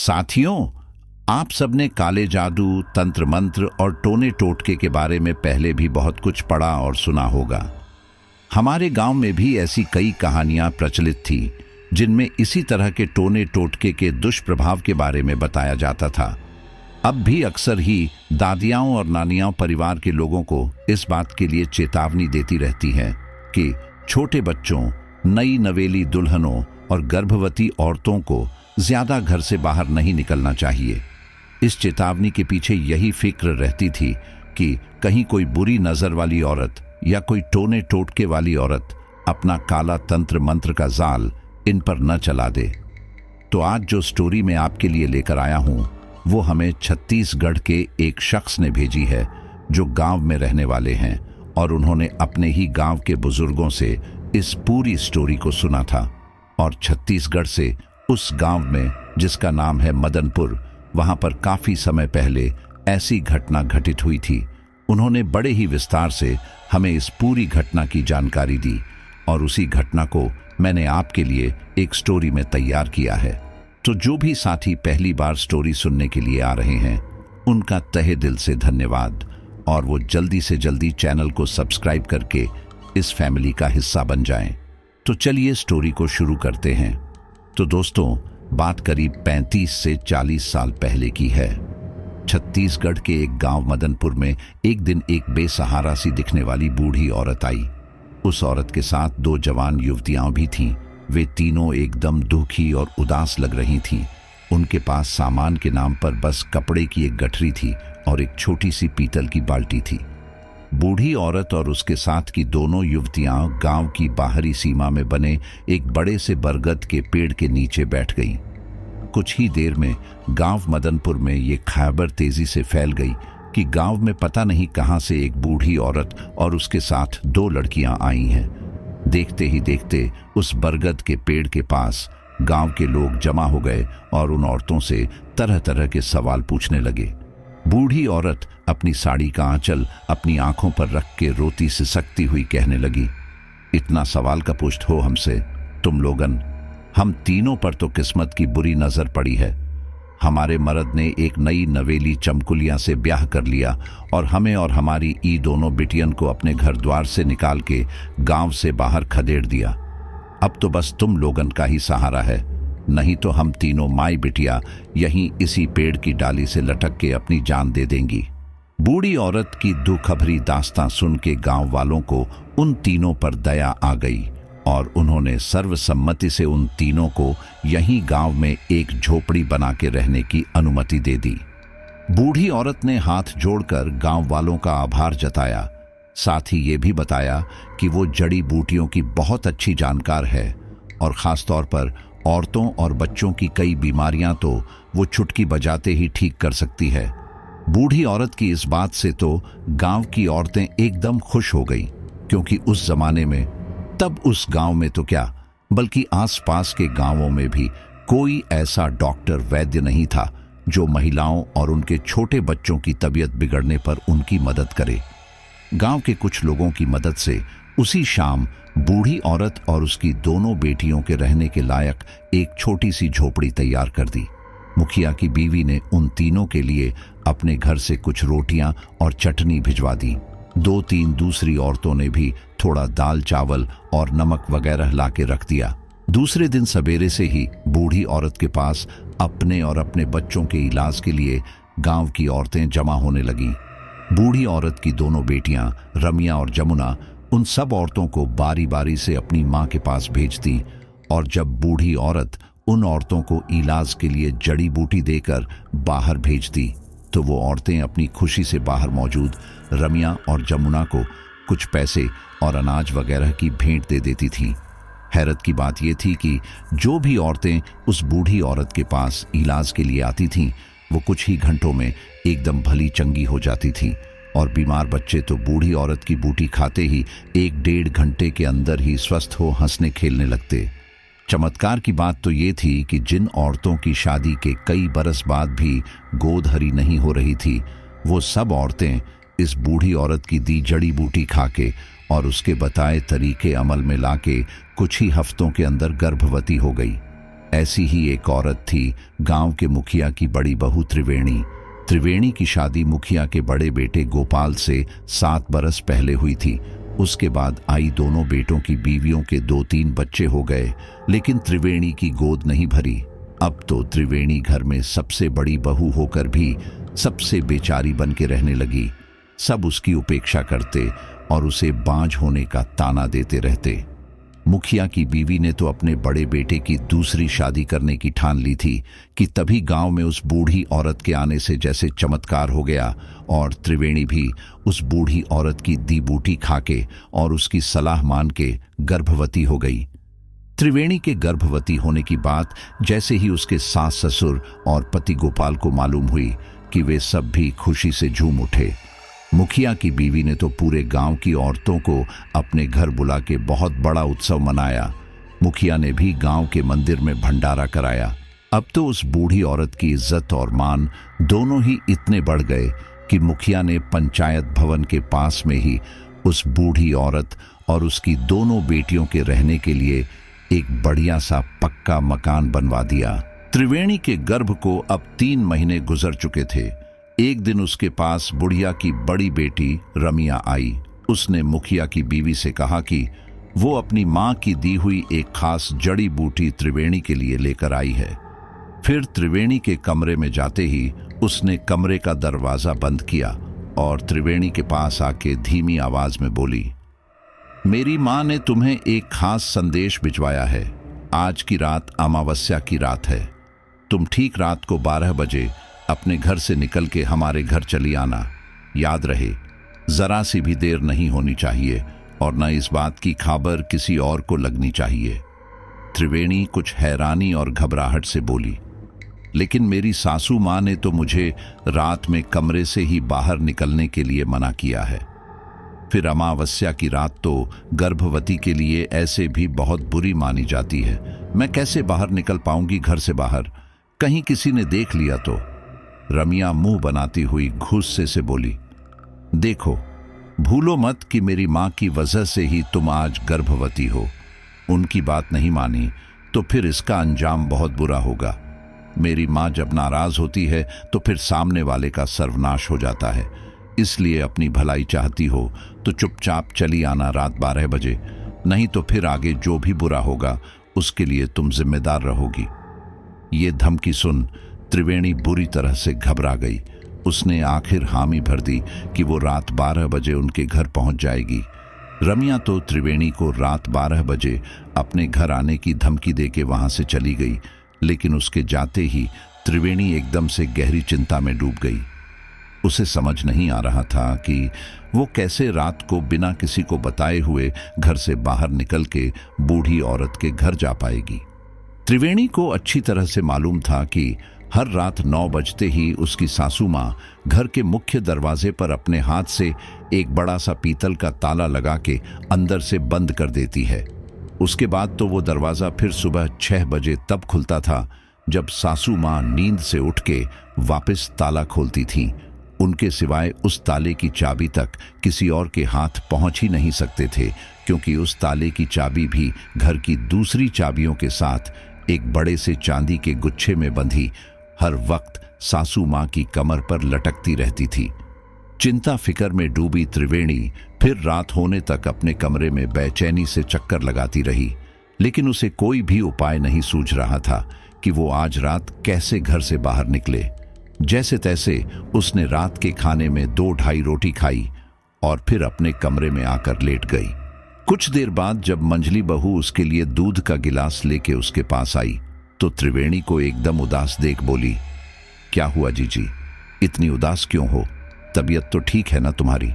साथियों, आप सबने काले जादू, तंत्र मंत्र और टोने टोटके के बारे में पहले भी बहुत कुछ पढ़ा और सुना होगा। हमारे गांव में भी ऐसी कई कहानियां प्रचलित थी जिनमें इसी तरह के टोने टोटके के दुष्प्रभाव के बारे में बताया जाता था। अब भी अक्सर ही दादियां और नानियां परिवार के लोगों को इस बात के लिए चेतावनी देती रहती हैं कि छोटे बच्चों, नई नवेली दुल्हनों और गर्भवती औरतों को ज्यादा घर से बाहर नहीं निकलना चाहिए। इस चेतावनी के पीछे यही फिक्र रहती थी कि कहीं कोई बुरी नजर वाली औरत या कोई टोने टोटके वाली औरत अपना काला तंत्र मंत्र का जाल इन पर न चला दे। तो आज जो स्टोरी मैं आपके लिए लेकर आया हूं वो हमें छत्तीसगढ़ के एक शख्स ने भेजी है जो गांव में रहने वाले हैं और उन्होंने अपने ही गांव के बुजुर्गों से इस पूरी स्टोरी को सुना था। और छत्तीसगढ़ से उस गांव में, जिसका नाम है मदनपुर, वहां पर काफी समय पहले ऐसी घटना घटित हुई थी। उन्होंने बड़े ही विस्तार से हमें इस पूरी घटना की जानकारी दी और उसी घटना को मैंने आपके लिए एक स्टोरी में तैयार किया है। तो जो भी साथी पहली बार स्टोरी सुनने के लिए आ रहे हैं उनका तहे दिल से धन्यवाद, और वो जल्दी से जल्दी चैनल को सब्सक्राइब करके इस फैमिली का हिस्सा बन जाएं। तो चलिए स्टोरी को शुरू करते हैं। तो दोस्तों, बात करीब 35 से 40 साल पहले की है। छत्तीसगढ़ के एक गांव मदनपुर में एक दिन एक बेसहारा सी दिखने वाली बूढ़ी औरत आई। उस औरत के साथ 2 जवान युवतियां भी थीं। वे तीनों एकदम दुखी और उदास लग रही थीं। उनके पास सामान के नाम पर बस कपड़े की एक गठरी थी और एक छोटी सी पीतल की बाल्टी थी। बूढ़ी औरत और उसके साथ की दोनों युवतियां गांव की बाहरी सीमा में बने एक बड़े से बरगद के पेड़ के नीचे बैठ गईं। कुछ ही देर में गांव मदनपुर में ये खबर तेजी से फैल गई कि गांव में पता नहीं कहां से एक बूढ़ी औरत और उसके साथ 2 लड़कियां आई हैं। देखते ही देखते उस बरगद के पेड़ के पास गांव के लोग जमा हो गए और उन औरतों से तरह तरह के सवाल पूछने लगे। बूढ़ी औरत अपनी साड़ी का आंचल अपनी आंखों पर रख के रोती सिसकती हुई कहने लगी, इतना सवाल का पुष्ट हो हमसे तुम लोगन? हम तीनों पर तो किस्मत की बुरी नजर पड़ी है। हमारे मर्द ने एक नई नवेली चमकुलिया से ब्याह कर लिया और हमें और हमारी दोनों बिटियन को अपने घर द्वार से निकाल के गांव से बाहर खदेड़ दिया। अब तो बस तुम लोगन का ही सहारा है, नहीं तो हम तीनों माई बिटिया यहीं इसी पेड़ की डाली से लटक के अपनी जान दे देंगी। बूढ़ी औरत की दुखभरी दास्तां सुन के गांव वालों को उन तीनों पर दया आ गई और उन्होंने सर्वसम्मति से उन तीनों को यहीं गांव में एक झोपड़ी बना के रहने की अनुमति दे दी। बूढ़ी औरत ने हाथ जोड़कर गांव वालों का आभार जताया। साथ ही ये भी बताया कि वो जड़ी बूटियों की बहुत अच्छी जानकार है और खासतौर पर औरतों और बच्चों की कई बीमारियां तो वो चुटकी बजाते ही ठीक कर सकती है। बूढ़ी औरत की इस बात से तो गांव की औरतें एकदम खुश हो गई, क्योंकि उस जमाने में, तब उस गांव में तो क्या बल्कि आसपास के गांवों में भी कोई ऐसा डॉक्टर वैद्य नहीं था जो महिलाओं और उनके छोटे बच्चों की तबीयत बिगड़ने पर उनकी मदद करे। गांव के कुछ लोगों की मदद से उसी शाम बूढ़ी औरत और उसकी दोनों बेटियों के रहने के लायक एक छोटी सी झोपड़ी तैयार कर दी। मुखिया की बीवी ने उन तीनों के लिए अपने घर से कुछ रोटियां और चटनी भिजवा दी। 2-3 दूसरी औरतों ने भी थोड़ा दाल चावल और नमक वगैरह लाके रख दिया। दूसरे दिन सवेरे से ही बूढ़ी औरत के पास अपने और अपने बच्चों के इलाज के लिए गांव की औरतें जमा होने लगीं। बूढ़ी औरत की दोनों बेटियां रमिया और जमुना उन सब औरतों को बारी बारी से अपनी मां के पास भेजती, और जब बूढ़ी औरत उन औरतों को इलाज के लिए जड़ी बूटी देकर बाहर भेजती तो वो औरतें अपनी खुशी से बाहर मौजूद रमिया और जमुना को कुछ पैसे और अनाज वगैरह की भेंट दे देती थीं। हैरत की बात यह थी कि जो भी औरतें उस बूढ़ी औरत के पास इलाज के लिए आती थीं वो कुछ ही घंटों में एकदम भली चंगी हो जाती थीं, और बीमार बच्चे तो बूढ़ी औरत की बूटी खाते ही 1-1.5 घंटे के अंदर ही स्वस्थ हो हंसने खेलने लगते। चमत्कार की बात तो ये थी कि जिन औरतों की शादी के कई बरस बाद भी गोद हरी नहीं हो रही थी, वो सब औरतें इस बूढ़ी औरत की दी जड़ी बूटी खाके और उसके बताए तरीके अमल में लाके कुछ ही हफ्तों के अंदर गर्भवती हो गई। ऐसी ही एक औरत थी, गांव के मुखिया की बड़ी बहू त्रिवेणी। त्रिवेणी की शादी मुखिया के बड़े बेटे गोपाल से 7 बरस पहले हुई थी। उसके बाद आई दोनों बेटों की बीवियों के 2-3 बच्चे हो गए, लेकिन त्रिवेणी की गोद नहीं भरी। अब तो त्रिवेणी घर में सबसे बड़ी बहू होकर भी सबसे बेचारी बन के रहने लगी। सब उसकी उपेक्षा करते और उसे बांझ होने का ताना देते रहते। मुखिया की बीवी ने तो अपने बड़े बेटे की दूसरी शादी करने की ठान ली थी कि तभी गांव में उस बूढ़ी औरत के आने से जैसे चमत्कार हो गया और त्रिवेणी भी उस बूढ़ी औरत की दी बूटी खाके और उसकी सलाह मान के गर्भवती हो गई। त्रिवेणी के गर्भवती होने की बात जैसे ही उसके सास ससुर और पति गोपाल को मालूम हुई कि वे सब भी खुशी से झूम उठे। मुखिया की बीवी ने तो पूरे गांव की औरतों को अपने घर बुला के बहुत बड़ा उत्सव मनाया। मुखिया ने भी गांव के मंदिर में भंडारा कराया। अब तो उस बूढ़ी औरत की इज्जत और मान दोनों ही इतने बढ़ गए कि मुखिया ने पंचायत भवन के पास में ही उस बूढ़ी औरत और उसकी दोनों बेटियों के रहने के लिए एक बढ़िया सा पक्का मकान बनवा दिया। त्रिवेणी के गर्भ को अब 3 महीने गुजर चुके थे। एक दिन उसके पास बुढ़िया की बड़ी बेटी रमिया आई। उसने मुखिया की बीवी से कहा कि वो अपनी माँ की दी हुई एक खास जड़ी बूटी त्रिवेणी के लिए लेकर आई है। फिर त्रिवेणी के कमरे में जाते ही उसने कमरे का दरवाजा बंद किया और त्रिवेणी के पास आके धीमी आवाज में बोली, मेरी माँ ने तुम्हें एक खास संदेश भिजवाया है। आज की रात अमावस्या की रात है। तुम ठीक रात को 12 बजे अपने घर से निकल के हमारे घर चली आना। याद रहे, जरा सी भी देर नहीं होनी चाहिए और न इस बात की खबर किसी और को लगनी चाहिए। त्रिवेणी कुछ हैरानी और घबराहट से बोली, लेकिन मेरी सासू माँ ने तो मुझे रात में कमरे से ही बाहर निकलने के लिए मना किया है। फिर अमावस्या की रात तो गर्भवती के लिए ऐसे भी बहुत बुरी मानी जाती है। मैं कैसे बाहर निकल पाऊंगी घर से बाहर? कहीं किसी ने देख लिया तो? रमिया मुंह बनाती हुई गुस्से से बोली, देखो, भूलो मत कि मेरी माँ की वजह से ही तुम आज गर्भवती हो। उनकी बात नहीं मानी तो फिर इसका अंजाम बहुत बुरा होगा। मेरी माँ जब नाराज होती है तो फिर सामने वाले का सर्वनाश हो जाता है। इसलिए अपनी भलाई चाहती हो तो चुपचाप चली आना रात 12 बजे, नहीं तो फिर आगे जो भी बुरा होगा उसके लिए तुम जिम्मेदार रहोगी। ये धमकी सुन त्रिवेणी बुरी तरह से घबरा गई। उसने आखिर हामी भर दी कि वो रात 12 बजे उनके घर पहुंच जाएगी। रमिया तो त्रिवेणी को रात 12 बजे अपने घर आने की धमकी देके वहां से चली गई, लेकिन उसके जाते ही त्रिवेणी एकदम से गहरी चिंता में डूब गई। उसे समझ नहीं आ रहा था कि वो कैसे रात को बिना किसी को बताए हुए घर से बाहर निकल के बूढ़ी औरत के घर जा पाएगी। त्रिवेणी को अच्छी तरह से मालूम था कि हर रात 9 बजते ही उसकी सासू माँ घर के मुख्य दरवाजे पर अपने हाथ से एक बड़ा सा पीतल का ताला लगा के अंदर से बंद कर देती है। उसके बाद तो वो दरवाजा फिर सुबह 6 बजे तब खुलता था जब सासू माँ नींद से उठ के वापस ताला खोलती थीं। उनके सिवाय उस ताले की चाबी तक किसी और के हाथ पहुंच ही नहीं सकते थे, क्योंकि उस ताले की चाबी भी घर की दूसरी चाबियों के साथ एक बड़े से चांदी के गुच्छे में बंधी हर वक्त सासू माँ की कमर पर लटकती रहती थी। चिंता फिक्र में डूबी त्रिवेणी फिर रात होने तक अपने कमरे में बेचैनी से चक्कर लगाती रही, लेकिन उसे कोई भी उपाय नहीं सूझ रहा था कि वो आज रात कैसे घर से बाहर निकले। जैसे तैसे उसने रात के खाने में 2-2.5 रोटी खाई और फिर अपने कमरे में आकर लेट गई। कुछ देर बाद जब मंझली बहू उसके लिए दूध का गिलास लेके उसके पास आई तो त्रिवेणी को एकदम उदास देख बोली, क्या हुआ जीजी, इतनी उदास क्यों हो? तबीयत तो ठीक है ना तुम्हारी?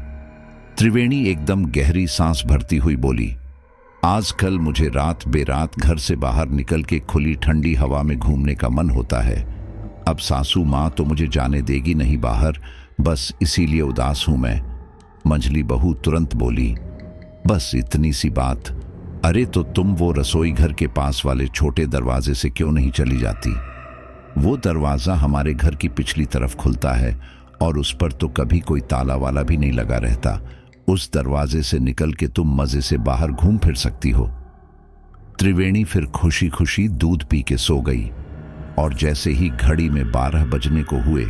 त्रिवेणी एकदम गहरी सांस भरती हुई बोली, आजकल मुझे रात बेरात घर से बाहर निकल के खुली ठंडी हवा में घूमने का मन होता है। अब सासू माँ तो मुझे जाने देगी नहीं बाहर, बस इसीलिए उदास हूं मैं। मंझली बहू तुरंत बोली, बस इतनी सी बात? अरे तो तुम वो रसोई घर के पास वाले छोटे दरवाजे से क्यों नहीं चली जाती? वो दरवाजा हमारे घर की पिछली तरफ खुलता है और उस पर तो कभी कोई ताला वाला भी नहीं लगा रहता। उस दरवाजे से निकल के तुम मजे से बाहर घूम फिर सकती हो। त्रिवेणी फिर खुशी खुशी दूध पी के सो गई और जैसे ही घड़ी में 12 बजने को हुए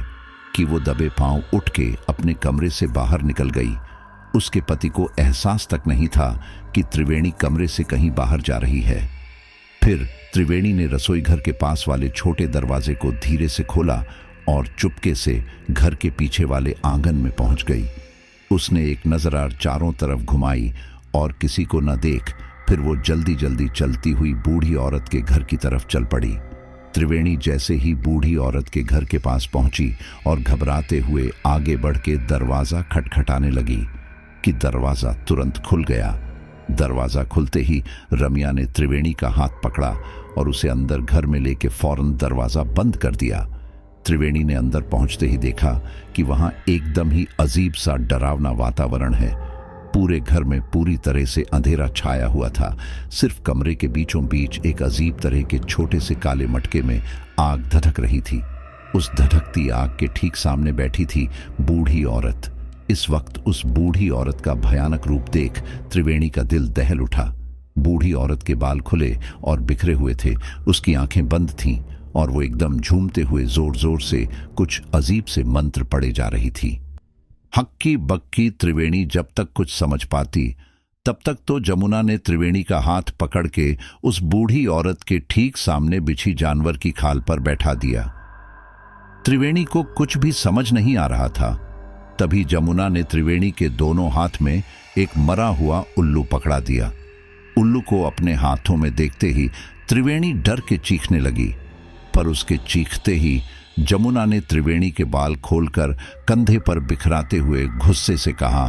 कि वो दबे पांव उठ के अपने कमरे से बाहर निकल गई। उसके पति को एहसास तक नहीं था कि त्रिवेणी कमरे से कहीं बाहर जा रही है। फिर त्रिवेणी ने रसोई घर के पास वाले छोटे दरवाजे को धीरे से खोला और चुपके से घर के पीछे वाले आंगन में पहुंच गई। उसने एक नजर चारों तरफ घुमाई और किसी को न देख फिर वो जल्दी जल्दी चलती हुई बूढ़ी औरत के घर की तरफ चल पड़ी। त्रिवेणी जैसे ही बूढ़ी औरत के घर के पास पहुंची और घबराते हुए आगे बढ़ के दरवाजा खटखटाने लगी कि दरवाजा तुरंत खुल गया। दरवाजा खुलते ही रमिया ने त्रिवेणी का हाथ पकड़ा और उसे अंदर घर में लेके फौरन दरवाजा बंद कर दिया। त्रिवेणी ने अंदर पहुंचते ही देखा कि वहां एकदम ही अजीब सा डरावना वातावरण है। पूरे घर में पूरी तरह से अंधेरा छाया हुआ था। सिर्फ कमरे के बीचों बीच एक अजीब तरह के छोटे से काले मटके में आग धधक रही थी। उस धधकती आग के ठीक सामने बैठी थी बूढ़ी औरत। इस वक्त उस बूढ़ी औरत का भयानक रूप देख त्रिवेणी का दिल दहल उठा। बूढ़ी औरत के बाल खुले और बिखरे हुए थे, उसकी आंखें बंद थीं और वो एकदम झूमते हुए जोर जोर से कुछ अजीब से मंत्र पढ़े जा रही थी। हक्की बक्की त्रिवेणी जब तक कुछ समझ पाती तब तक तो जमुना ने त्रिवेणी का हाथ पकड़ के उस बूढ़ी औरत के ठीक सामने बिछी जानवर की खाल पर बैठा दिया। त्रिवेणी को कुछ भी समझ नहीं आ रहा था। तभी जमुना ने त्रिवेणी के दोनों हाथ में एक मरा हुआ उल्लू पकड़ा दिया। उल्लू को अपने हाथों में देखते ही त्रिवेणी डर के चीखने लगी, पर उसके चीखते ही जमुना ने त्रिवेणी के बाल खोलकर कंधे पर बिखराते हुए गुस्से से कहा,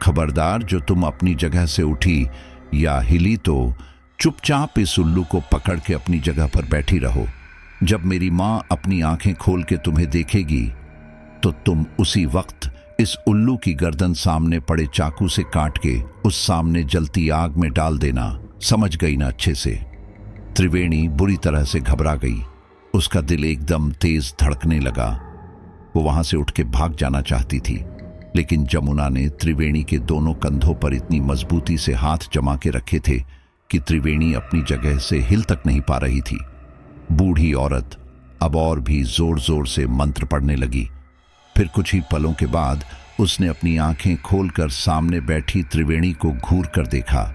खबरदार, जो तुम अपनी जगह से उठी या हिली तो चुपचाप इस उल्लू को पकड़ के अपनी जगह पर बैठी रहो। जब मेरी मां अपनी आंखें खोल के तुम्हें देखेगी तो तुम उसी वक्त इस उल्लू की गर्दन सामने पड़े चाकू से काट के उस सामने जलती आग में डाल देना। समझ गई ना अच्छे से? त्रिवेणी बुरी तरह से घबरा गई। उसका दिल एकदम तेज धड़कने लगा। वो वहां से उठ के भाग जाना चाहती थी, लेकिन जमुना ने त्रिवेणी के दोनों कंधों पर इतनी मजबूती से हाथ जमा के रखे थे कि त्रिवेणी अपनी जगह से हिल तक नहीं पा रही थी। बूढ़ी औरत अब और भी जोर जोर से मंत्र पढ़ने लगी। फिर कुछ ही पलों के बाद उसने अपनी आंखें खोलकर सामने बैठी त्रिवेणी को घूर कर देखा।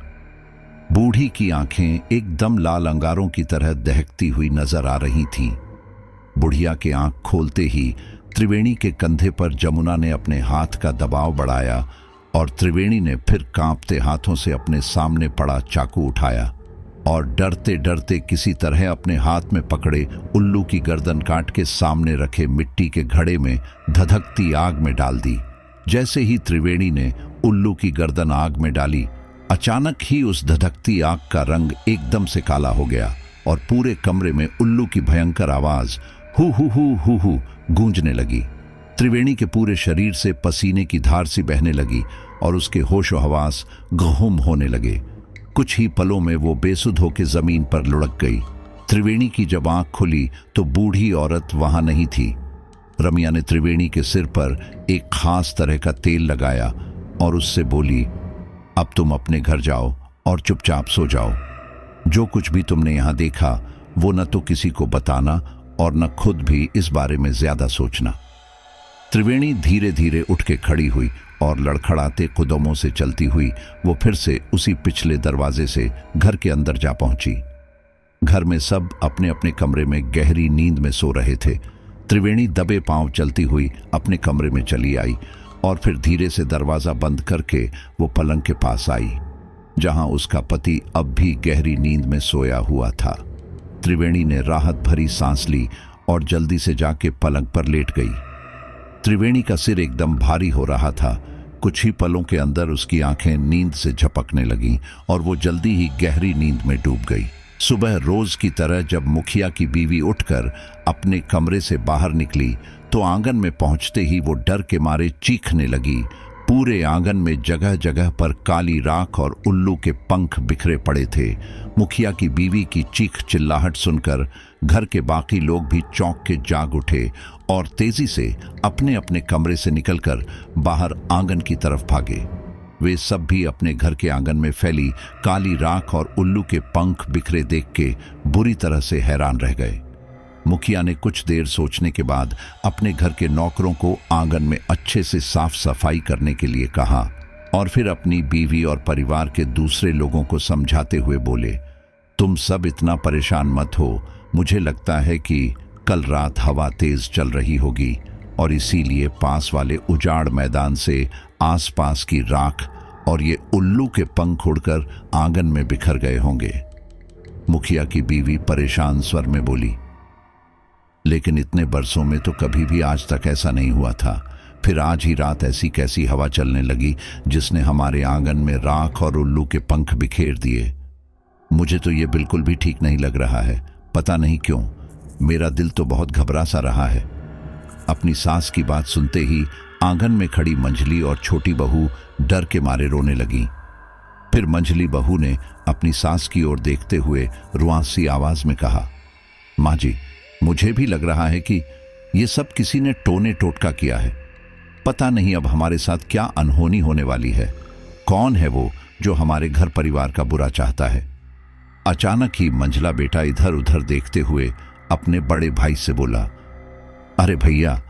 बूढ़ी की आंखें एकदम लाल अंगारों की तरह दहकती हुई नजर आ रही थीं। बुढ़िया के आंख खोलते ही त्रिवेणी के कंधे पर जमुना ने अपने हाथ का दबाव बढ़ाया और त्रिवेणी ने फिर कांपते हाथों से अपने सामने पड़ा चाकू उठाया और डरते डरते किसी तरह अपने हाथ में पकड़े उल्लू की गर्दन काट के सामने रखे मिट्टी के घड़े में धधकती आग में डाल दी। जैसे ही त्रिवेणी ने उल्लू की गर्दन आग में डाली, अचानक ही उस धधकती आग का रंग एकदम से काला हो गया और पूरे कमरे में उल्लू की भयंकर आवाज who who who who who गूंजने लगी। त्रिवेणी के पूरे शरीर से पसीने की धार सी बहने लगी और उसके होशो हवास गुम होने लगे। कुछ ही पलों में वो बेसुध होकर जमीन पर लुढ़क गई। त्रिवेणी की जब आंख खुली तो बूढ़ी औरत वहां नहीं थी। रमिया ने त्रिवेणी के सिर पर एक खास तरह का तेल लगाया और उससे बोली, अब तुम अपने घर जाओ और चुपचाप सो जाओ। जो कुछ भी तुमने यहां देखा वो न तो किसी को बताना और न खुद भी इस बारे में ज्यादा सोचना। त्रिवेणी धीरे धीरे उठ के खड़ी हुई और लड़खड़ाते कदमों से चलती हुई वो फिर से उसी पिछले दरवाजे से घर के अंदर जा पहुंची। घर में सब अपने अपने कमरे में गहरी नींद में सो रहे थे। त्रिवेणी दबे पांव चलती हुई अपने कमरे में चली आई और फिर धीरे से दरवाजा बंद करके वो पलंग के पास आई, जहां उसका पति अब भी गहरी नींद में सोया हुआ था। त्रिवेणी ने राहत भरी सांस ली और जल्दी से जाके पलंग पर लेट गई। त्रिवेणी का सिर एकदम भारी हो रहा था। कुछ ही पलों के अंदर उसकी आंखें नींद से झपकने लगीं और वो जल्दी ही गहरी नींद में डूब गई। सुबह रोज की तरह जब मुखिया की बीवी उठकर अपने कमरे से बाहर निकली तो आंगन में पहुंचते ही वो डर के मारे चीखने लगी। पूरे आंगन में जगह जगह पर काली राख और उल्लू के पंख बिखरे पड़े थे। मुखिया की बीवी की चीख चिल्लाहट सुनकर घर के बाकी लोग भी चौंक के जाग उठे और तेजी से अपने अपने कमरे से निकलकर बाहर आंगन की तरफ भागे। वे सब भी अपने घर के आंगन में फैली काली राख और उल्लू के पंख बिखरे देख के बुरी तरह से हैरान रह गए। मुखिया ने कुछ देर सोचने के बाद अपने घर के नौकरों को आंगन में अच्छे से साफ सफाई करने के लिए कहा और फिर अपनी बीवी और परिवार के दूसरे लोगों को समझाते हुए बोले, तुम सब इतना परेशान मत हो। मुझे लगता है कि कल रात हवा तेज चल रही होगी और इसीलिए पास वाले उजाड़ मैदान से आसपास की राख और ये उल्लू के पंख उड़कर आंगन में बिखर गए होंगे। मुखिया की बीवी परेशान स्वर में बोली, लेकिन इतने बरसों में तो कभी भी आज तक ऐसा नहीं हुआ था। फिर आज ही रात ऐसी कैसी हवा चलने लगी जिसने हमारे आंगन में राख और उल्लू के पंख बिखेर दिए। मुझे तो ये बिल्कुल भी ठीक नहीं लग रहा है। पता नहीं क्यों मेरा दिल तो बहुत घबरा सा रहा है। अपनी सास की बात सुनते ही आंगन में खड़ी मंझली और छोटी बहू डर के मारे रोने लगी। फिर मंझली बहू ने अपनी सास की ओर देखते हुए रुआंसी आवाज में कहा, माँ जी, मुझे भी लग रहा है कि ये सब किसी ने टोने टोटका किया है। पता नहीं अब हमारे साथ क्या अनहोनी होने वाली है। कौन है वो जो हमारे घर परिवार का बुरा चाहता है। अचानक ही मंझला बेटा इधर उधर देखते हुए अपने बड़े भाई से बोला, अरे भैया,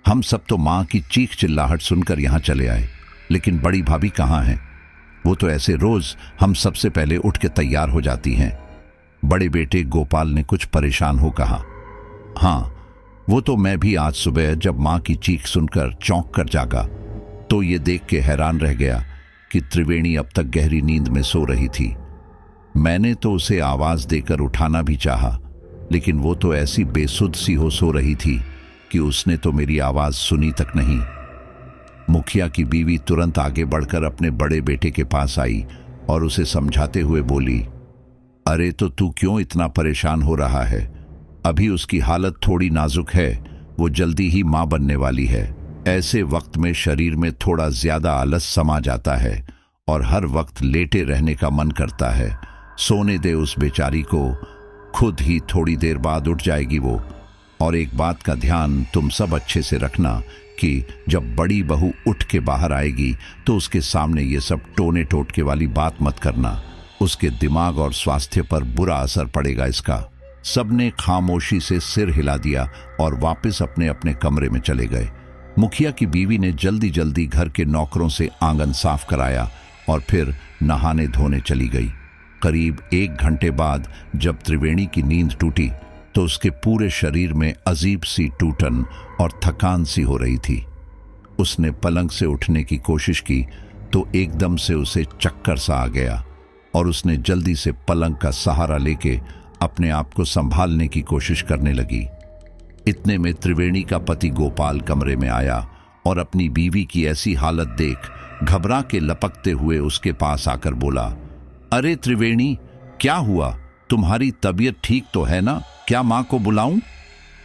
हम सब तो माँ की चीख चिल्लाहट सुनकर यहाँ चले आए, लेकिन बड़ी भाभी कहाँ हैं? वो तो ऐसे रोज हम सबसे पहले उठ के तैयार हो जाती हैं। बड़े बेटे गोपाल ने कुछ परेशान हो कहा, हाँ, वो तो मैं भी आज सुबह जब माँ की चीख सुनकर चौंक कर जागा तो ये देख के हैरान रह गया कि त्रिवेणी अब तक गहरी नींद में सो रही थी। मैंने तो उसे आवाज देकर उठाना भी चाहा, लेकिन वो तो ऐसी बेसुध सी हो सो रही थी कि उसने तो मेरी आवाज सुनी तक नहीं। मुखिया की बीवी तुरंत आगे बढ़कर अपने बड़े बेटे के पास आई और उसे समझाते हुए बोली, अरे तो तू क्यों इतना परेशान हो रहा है? अभी उसकी हालत थोड़ी नाजुक है, वो जल्दी ही मां बनने वाली है। ऐसे वक्त में शरीर में थोड़ा ज्यादा आलस समा जाता है और हर वक्त लेटे रहने का मन करता है। सोने दे उस बेचारी को, खुद ही थोड़ी देर बाद उठ जाएगी वो। और एक बात का ध्यान तुम सब अच्छे से रखना कि जब बड़ी बहू उठ के बाहर आएगी तो उसके सामने ये सब टोने टोटके वाली बात मत करना। उसके दिमाग और स्वास्थ्य पर बुरा असर पड़ेगा इसका। सबने खामोशी से सिर हिला दिया और वापस अपने अपने कमरे में चले गए। मुखिया की बीवी ने जल्दी जल्दी घर के नौकरों से आंगन साफ कराया और फिर नहाने धोने चली गई। करीब 1 घंटे बाद जब त्रिवेणी की नींद टूटी तो उसके पूरे शरीर में अजीब सी टूटन और थकान सी हो रही थी। उसने पलंग से उठने की कोशिश की तो एकदम से उसे चक्कर सा आ गया और उसने जल्दी से पलंग का सहारा लेके अपने आप को संभालने की कोशिश करने लगी। इतने में त्रिवेणी का पति गोपाल कमरे में आया और अपनी बीवी की ऐसी हालत देख घबरा के लपकते हुए उसके पास आकर बोला, अरे त्रिवेणी, क्या हुआ? तुम्हारी तबीयत ठीक तो है ना? क्या मां को बुलाऊं?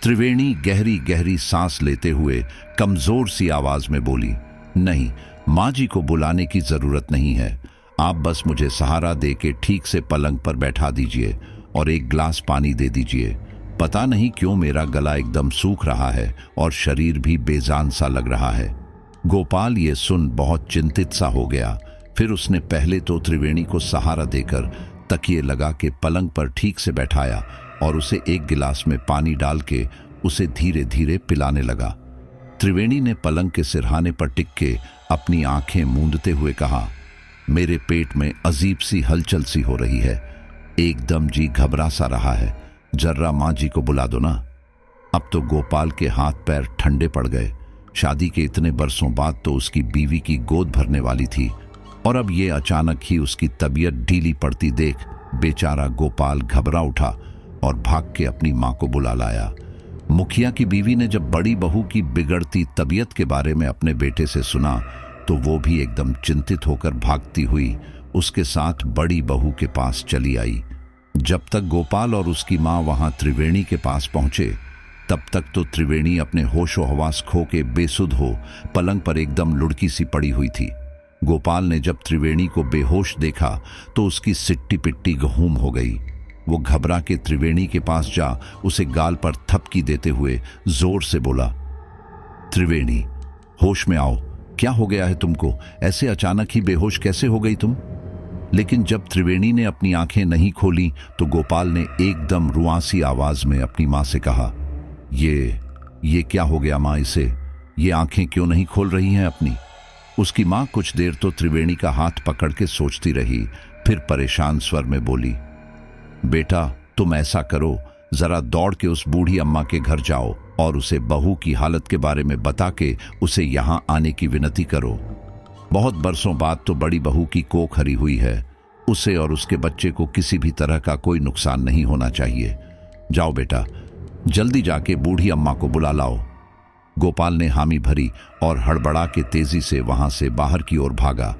त्रिवेणी गहरी गहरी सांस लेते हुए कमजोर सी आवाज में बोली, नहीं, मां जी को बुलाने की जरूरत नहीं है। आप बस मुझे सहारा दे के ठीक से पलंग पर बैठा दीजिए और एक गिलास पानी दे दीजिए। पता नहीं क्यों मेरा गला एकदम सूख रहा है और शरीर भी बेजान सा लग रहा है। गोपाल ये सुन बहुत चिंतित सा हो गया। फिर उसने पहले तो त्रिवेणी को सहारा देकर तकिए लगा के पलंग पर ठीक से बैठाया और उसे एक गिलास में पानी डाल के उसे धीरे धीरे पिलाने लगा। त्रिवेणी ने पलंग के सिरहाने पर टिक के अपनी आंखें मूंदते हुए कहा, मेरे पेट में अजीब सी हलचल सी हो रही है, एकदम जी घबरा सा रहा है, जर्रा माँ जी को बुला दो ना। अब तो गोपाल के हाथ पैर ठंडे पड़ गए। शादी के इतने बरसों बाद तो उसकी बीवी की गोद भरने वाली थी और अब ये अचानक ही उसकी तबीयत ढीली पड़ती देख बेचारा गोपाल घबरा उठा और भाग के अपनी माँ को बुला लाया। मुखिया की बीवी ने जब बड़ी बहू की बिगड़ती तबीयत के बारे में अपने बेटे से सुना तो वो भी एकदम चिंतित होकर भागती हुई उसके साथ बड़ी बहू के पास चली आई। जब तक गोपाल और उसकी माँ वहां त्रिवेणी के पास पहुंचे तब तक तो त्रिवेणी अपने होशो हवास खो के बेसुध हो पलंग पर एकदम लुढ़की सी पड़ी हुई थी। गोपाल ने जब त्रिवेणी को बेहोश देखा तो उसकी सिट्टी पिट्टी गहूम हो गई। वो घबरा के त्रिवेणी के पास जा उसे गाल पर थपकी देते हुए जोर से बोला, त्रिवेणी, होश में आओ, क्या हो गया है तुमको? ऐसे अचानक ही बेहोश कैसे हो गई तुम? लेकिन जब त्रिवेणी ने अपनी आंखें नहीं खोली तो गोपाल ने एकदम रुआंसी आवाज में अपनी मां से कहा, ये क्या हो गया मां इसे? ये आंखें क्यों नहीं खोल रही हैं अपनी? उसकी मां कुछ देर तो त्रिवेणी का हाथ पकड़ के सोचती रही, फिर परेशान स्वर में बोली, बेटा तुम ऐसा करो, जरा दौड़ के उस बूढ़ी अम्मा के घर जाओ और उसे बहू की हालत के बारे में बता के उसे यहां आने की विनती करो। बहुत बरसों बाद तो बड़ी बहू की कोख हरी हुई है, उसे और उसके बच्चे को किसी भी तरह का कोई नुकसान नहीं होना चाहिए। जाओ बेटा, जल्दी जाके बूढ़ी अम्मा को बुला लाओ। गोपाल ने हामी भरी और हड़बड़ा के तेजी से वहां से बाहर की ओर भागा।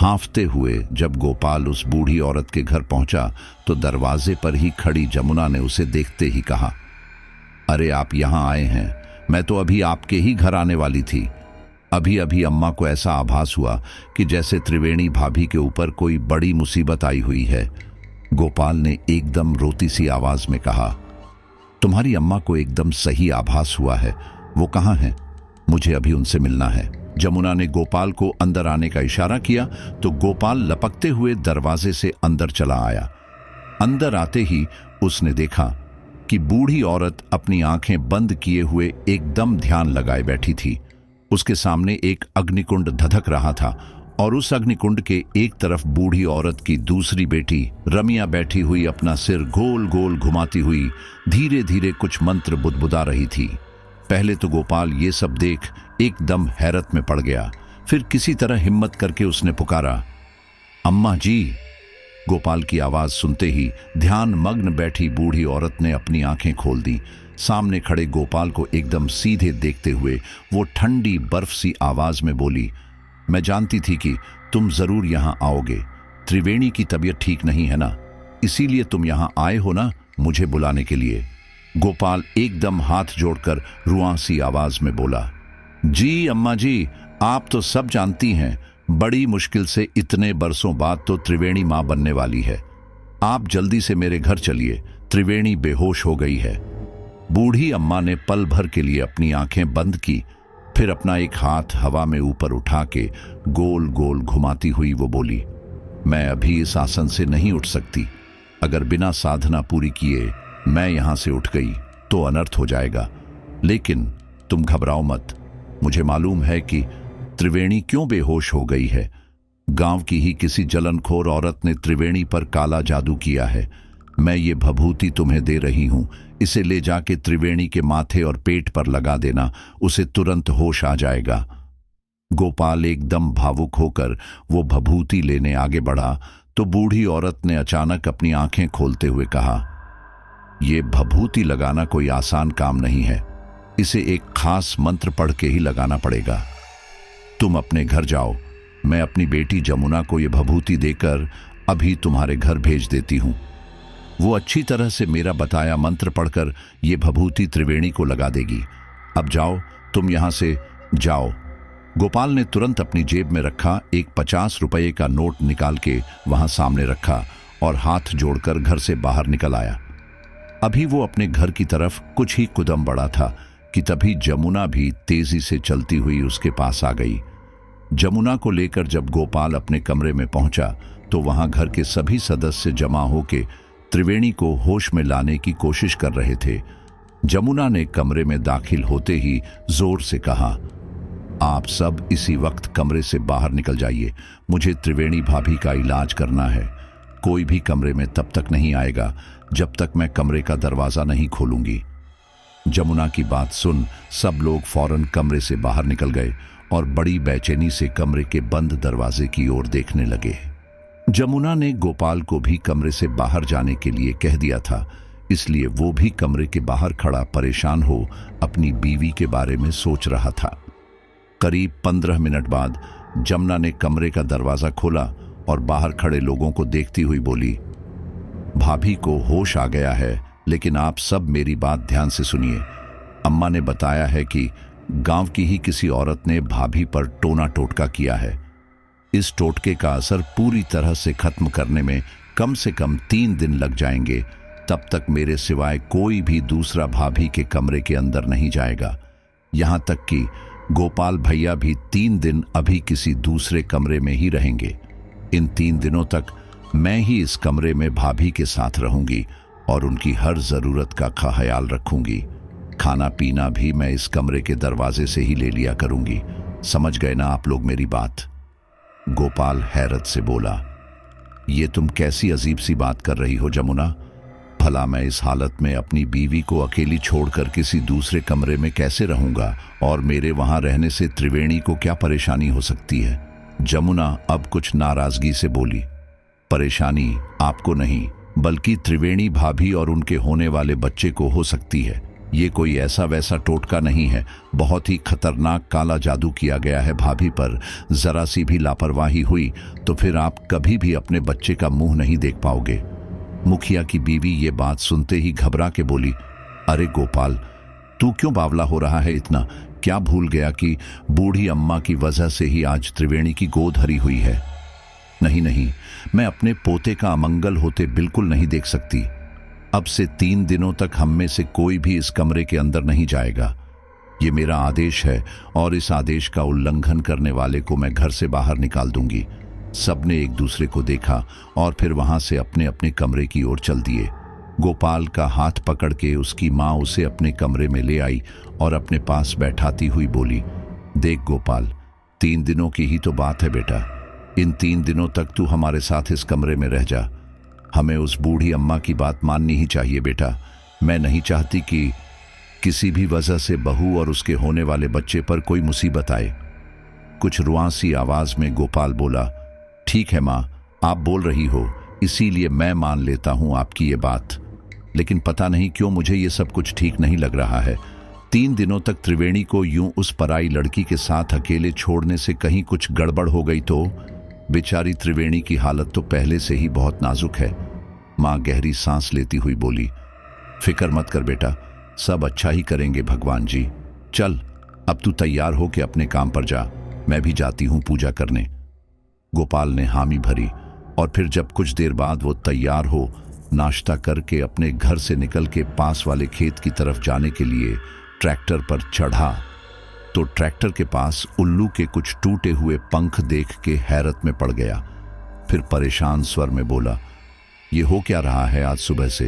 हांफते हुए जब गोपाल उस बूढ़ी औरत के घर पहुंचा तो दरवाजे पर ही खड़ी जमुना ने उसे देखते ही कहा, अरे आप यहां आए हैं? मैं तो अभी आपके ही घर आने वाली थी। अभी अभी अम्मा को ऐसा आभास हुआ कि जैसे त्रिवेणी भाभी के ऊपर कोई बड़ी मुसीबत आई हुई है। गोपाल ने एकदम रोती सी आवाज में कहा, तुम्हारी अम्मा को एकदम सही आभास हुआ है, वो कहाँ हैं? मुझे अभी उनसे मिलना है। जमुना ने गोपाल को अंदर आने का इशारा किया तो गोपाल लपकते हुए दरवाजे से अंदर चला आया। अंदर आते ही उसने देखा कि बूढ़ी औरत अपनी आंखें बंद किए हुए एकदम ध्यान लगाए बैठी थी। उसके सामने एक अग्निकुंड धधक रहा था और उस अग्निकुंड के एक तरफ बूढ़ी औरत की दूसरी बेटी रमिया बैठी हुई अपना सिर गोल गोल घुमाती हुई धीरे धीरे कुछ मंत्र बुदबुदा रही थी। पहले तो गोपाल ये सब देख एकदम हैरत में पड़ गया, फिर किसी तरह हिम्मत करके उसने पुकारा, अम्मा जी। गोपाल की आवाज सुनते ही ध्यान मग्न बैठी बूढ़ी औरत ने अपनी आंखें खोल दी। सामने खड़े गोपाल को एकदम सीधे देखते हुए वो ठंडी बर्फ सी आवाज में बोली, मैं जानती थी कि तुम जरूर यहां आओगे। त्रिवेणी की तबीयत ठीक नहीं है ना, इसीलिए तुम यहां आए हो ना मुझे बुलाने के लिए? गोपाल एकदम हाथ जोड़कर रुआंसी आवाज में बोला, जी अम्मा जी, आप तो सब जानती हैं, बड़ी मुश्किल से इतने बरसों बाद तो त्रिवेणी मां बनने वाली है। आप जल्दी से मेरे घर चलिए, त्रिवेणी बेहोश हो गई है। बूढ़ी अम्मा ने पल भर के लिए अपनी आंखें बंद की, फिर अपना एक हाथ हवा में ऊपर उठा के गोल गोल घुमाती हुई वो बोली, मैं अभी इस आसन से नहीं उठ सकती। अगर बिना साधना पूरी किए मैं यहां से उठ गई तो अनर्थ हो जाएगा। लेकिन तुम घबराओ मत, मुझे मालूम है कि त्रिवेणी क्यों बेहोश हो गई है। गांव की ही किसी जलनखोर औरत ने त्रिवेणी पर काला जादू किया है। मैं ये भभूति तुम्हें दे रही हूं, इसे ले जाके त्रिवेणी के माथे और पेट पर लगा देना, उसे तुरंत होश आ जाएगा। गोपाल एकदम भावुक होकर वो भभूति लेने आगे बढ़ा तो बूढ़ी औरत ने अचानक अपनी आंखें खोलते हुए कहा, ये भभूति लगाना कोई आसान काम नहीं है, इसे एक खास मंत्र पढ़ के ही लगाना पड़ेगा। तुम अपने घर जाओ, मैं अपनी बेटी जमुना को ये भभूति देकर अभी तुम्हारे घर भेज देती हूं। वो अच्छी तरह से मेरा बताया मंत्र पढ़कर ये भभूति त्रिवेणी को लगा देगी। अब जाओ, तुम यहां से जाओ। गोपाल ने तुरंत अपनी जेब में रखा एक 50 रुपये का नोट निकाल के वहां सामने रखा और हाथ जोड़कर घर से बाहर निकल आया। अभी वो अपने घर की तरफ कुछ ही कदम बढ़ा था कि तभी जमुना भी तेजी से चलती हुई उसके पास आ गई। जमुना को लेकर जब गोपाल अपने कमरे में पहुंचा तो वहां घर के सभी सदस्य जमा होकर त्रिवेणी को होश में लाने की कोशिश कर रहे थे। जमुना ने कमरे में दाखिल होते ही जोर से कहा, आप सब इसी वक्त कमरे से बाहर निकल जाइए, मुझे त्रिवेणी भाभी का इलाज करना है। कोई भी कमरे में तब तक नहीं आएगा जब तक मैं कमरे का दरवाजा नहीं खोलूंगी। जमुना की बात सुन सब लोग फौरन कमरे से बाहर निकल गए और बड़ी बेचैनी से कमरे के बंद दरवाजे की ओर देखने लगे। जमुना ने गोपाल को भी कमरे से बाहर जाने के लिए कह दिया था, इसलिए वो भी कमरे के बाहर खड़ा परेशान हो अपनी बीवी के बारे में सोच रहा था। करीब 15 मिनट बाद जमुना ने कमरे का दरवाजा खोला और बाहर खड़े लोगों को देखती हुई बोली, भाभी को होश आ गया है, लेकिन आप सब मेरी बात ध्यान से सुनिए। अम्मा ने बताया है कि गांव की ही किसी औरत ने भाभी पर टोना टोटका किया है। इस टोटके का असर पूरी तरह से खत्म करने में कम से कम 3 दिन लग जाएंगे। तब तक मेरे सिवाय कोई भी दूसरा भाभी के कमरे के अंदर नहीं जाएगा। यहां तक कि गोपाल भैया भी 3 दिन अभी किसी दूसरे कमरे में ही रहेंगे। इन 3 दिनों तक मैं ही इस कमरे में भाभी के साथ रहूंगी और उनकी हर जरूरत का ख्याल रखूंगी। खाना पीना भी मैं इस कमरे के दरवाजे से ही ले लिया करूंगी। समझ गए ना आप लोग मेरी बात? गोपाल हैरत से बोला, ये तुम कैसी अजीब सी बात कर रही हो जमुना? भला मैं इस हालत में अपनी बीवी को अकेली छोड़कर किसी दूसरे कमरे में कैसे रहूंगा? और मेरे वहां रहने से त्रिवेणी को क्या परेशानी हो सकती है? जमुना अब कुछ नाराजगी से बोली, परेशानी आपको नहीं बल्कि त्रिवेणी भाभी और उनके होने वाले बच्चे को हो सकती है। ये कोई ऐसा वैसा टोटका नहीं है, बहुत ही खतरनाक काला जादू किया गया है भाभी पर। जरा सी भी लापरवाही हुई तो फिर आप कभी भी अपने बच्चे का मुंह नहीं देख पाओगे। मुखिया की बीवी ये बात सुनते ही घबरा के बोली, अरे गोपाल, तू क्यों बावला हो रहा है इतना? क्या भूल गया कि बूढ़ी अम्मा की वजह से ही आज त्रिवेणी की गोद हरी हुई है? नहीं नहीं, मैं अपने पोते का अमंगल होते बिल्कुल नहीं देख सकती। अब से 3 दिनों तक हम में से कोई भी इस कमरे के अंदर नहीं जाएगा। ये मेरा आदेश है और इस आदेश का उल्लंघन करने वाले को मैं घर से बाहर निकाल दूंगी। सबने एक दूसरे को देखा और फिर वहां से अपने अपने कमरे की ओर चल दिए। गोपाल का हाथ पकड़ के उसकी माँ उसे अपने कमरे में ले आई और अपने पास बैठाती हुई बोली, देख गोपाल, 3 दिनों की ही तो बात है बेटा। इन 3 दिनों तक तू हमारे साथ इस कमरे में रह जा। हमें उस बूढ़ी अम्मा की बात माननी ही चाहिए बेटा। मैं नहीं चाहती कि किसी भी वजह से बहू और उसके होने वाले बच्चे पर कोई मुसीबत आए। कुछ रुआंसी आवाज में गोपाल बोला, ठीक है माँ, आप बोल रही हो इसीलिए मैं मान लेता हूं आपकी ये बात, लेकिन पता नहीं क्यों मुझे ये सब कुछ ठीक नहीं लग रहा है। 3 दिनों तक त्रिवेणी को यूं उस पराई लड़की के साथ अकेले छोड़ने से कहीं कुछ गड़बड़ हो गई तो? बेचारी त्रिवेणी की हालत तो पहले से ही बहुत नाजुक है। माँ गहरी सांस लेती हुई बोली, फिक्र मत कर बेटा, सब अच्छा ही करेंगे भगवान जी। चल अब तू तैयार हो के अपने काम पर जा, मैं भी जाती हूं पूजा करने। गोपाल ने हामी भरी और फिर जब कुछ देर बाद वो तैयार हो नाश्ता करके अपने घर से निकल के पास वाले खेत की तरफ जाने के लिए ट्रैक्टर पर चढ़ा तो ट्रैक्टर के पास उल्लू के कुछ टूटे हुए पंख देख के हैरत में पड़ गया। फिर परेशान स्वर में बोला, ये हो क्या रहा है आज सुबह से?